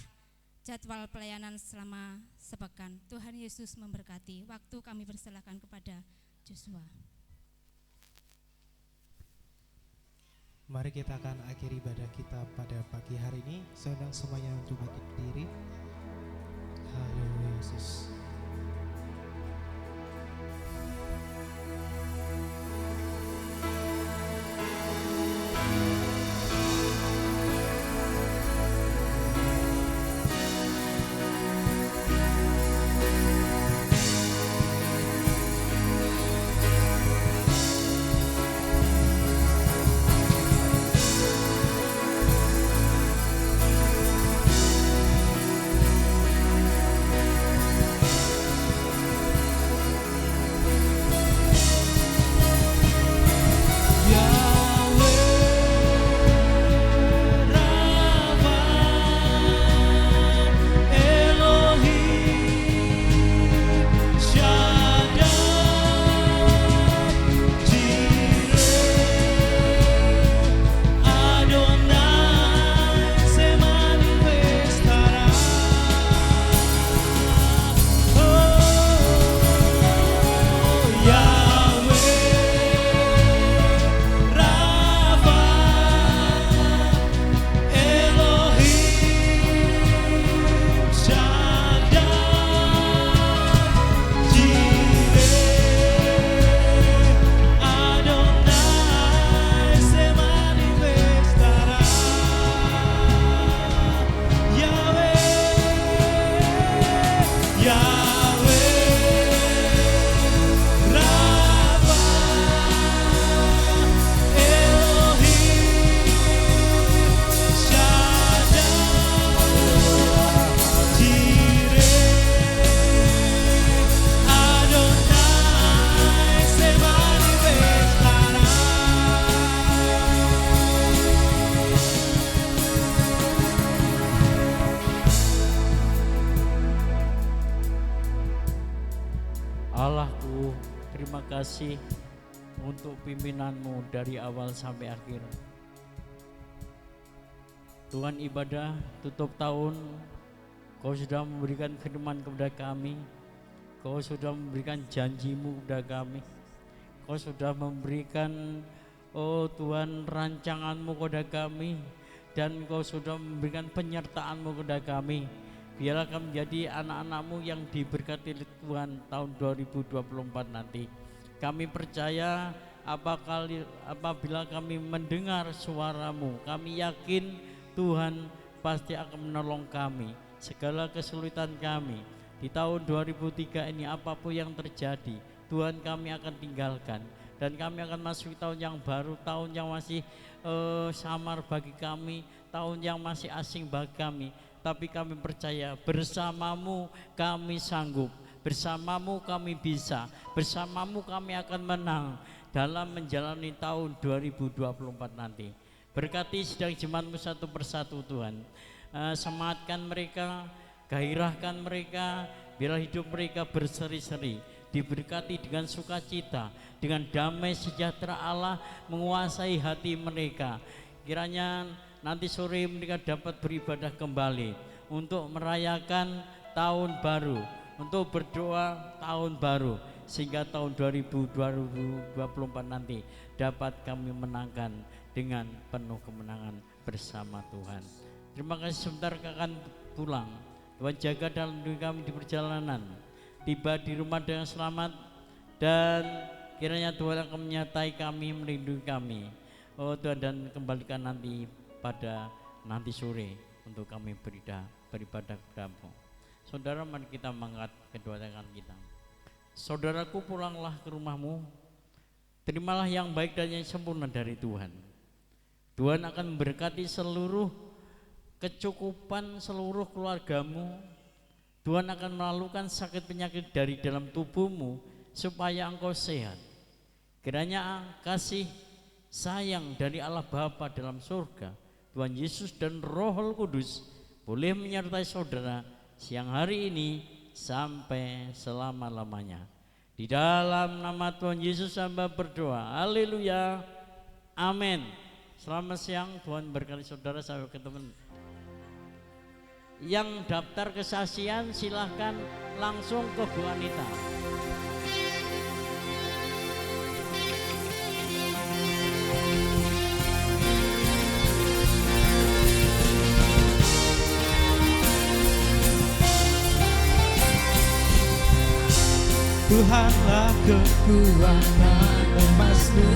jadwal pelayanan selama sepekan. Tuhan Yesus memberkati. Waktu kami persilakan kepada Joshua. Mari kita akan akhiri ibadah kita pada pagi hari ini. Saya undang semuanya untuk bangkit berdiri. Haleluya Yesus. kasih untuk pimpinanmu dari awal sampai akhir. Tuhan, ibadah tutup tahun, Kau sudah memberikan firman kepada kami, Kau sudah memberikan janjimu kepada kami, Kau sudah memberikan, oh Tuhan, rancanganmu kepada kami, dan Kau sudah memberikan penyertaanmu kepada kami. Biarlah kami menjadi anak-anakmu yang diberkati Tuhan tahun 2024 nanti. Kami percaya apabila kami mendengar suaramu, kami yakin Tuhan pasti akan menolong kami. Segala kesulitan kami di tahun 2003 ini, apapun yang terjadi, Tuhan kami akan tinggalkan. Dan kami akan masuk tahun yang baru, tahun yang masih samar bagi kami, tahun yang masih asing bagi kami. Tapi kami percaya bersamamu kami sanggup, bersamamu kami bisa, bersamamu kami akan menang dalam menjalani tahun 2024 nanti. Berkati sidang jemaatmu satu persatu Tuhan, semangatkan mereka, gairahkan mereka, biarlah hidup mereka berseri-seri, diberkati dengan sukacita, dengan damai sejahtera Allah menguasai hati mereka. Kiranya nanti sore mereka dapat beribadah kembali untuk merayakan tahun baru, untuk berdoa tahun baru, sehingga tahun 2024 nanti dapat kami menangkan dengan penuh kemenangan bersama Tuhan. Terima kasih, sebentar akan pulang. Tuhan jaga dalam diri kami di perjalanan, tiba di rumah dengan selamat, dan kiranya Tuhan akan menyertai kami, melindungi kami. Oh Tuhan, dan kembalikan nanti pada nanti sore untuk kami beribadah kepadamu. Saudara, mari kita mengangkat kedua tangan kita. Saudaraku, pulanglah ke rumahmu, terimalah yang baik dan yang sempurna dari Tuhan. Tuhan akan memberkati seluruh kecukupan seluruh keluargamu. Tuhan akan melalukan sakit penyakit dari dalam tubuhmu supaya engkau sehat. Kiranya kasih sayang dari Allah Bapa dalam surga, Tuhan Yesus dan Roh Kudus boleh menyertai saudara siang hari ini sampai selama-lamanya. Di dalam nama Tuhan Yesus hamba berdoa. Haleluya. Amin. Selamat siang, Tuhan berkati saudara, sampai ketemu. Yang daftar kesaksian silahkan langsung ke Bu Anita. Tuhanlah kekuatan emasku,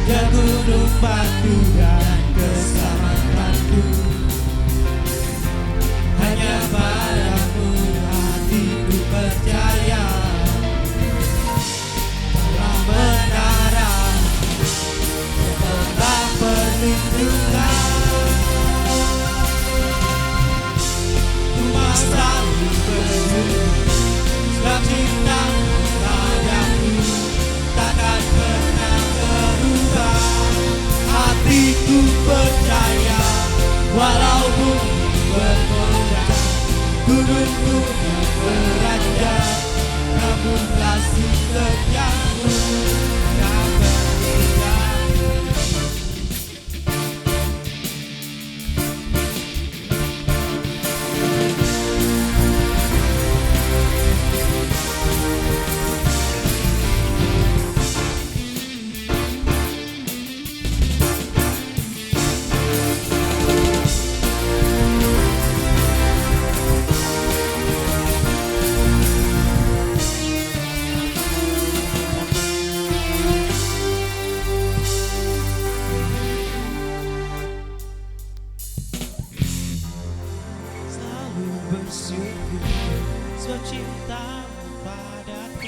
ya gunung batu dan keselamatanku. Hanya padamu hatiku percaya, dalam menara tetap perlindungan. Cuma selalu bersyukur, sebab cintamu padaku takkan pernah berubah. Hatiku percaya, walau bumi bergoyang, gunung-gunung beranjak, namun kasih setiamu tak berhenti. Selalu bersyukur, so cinta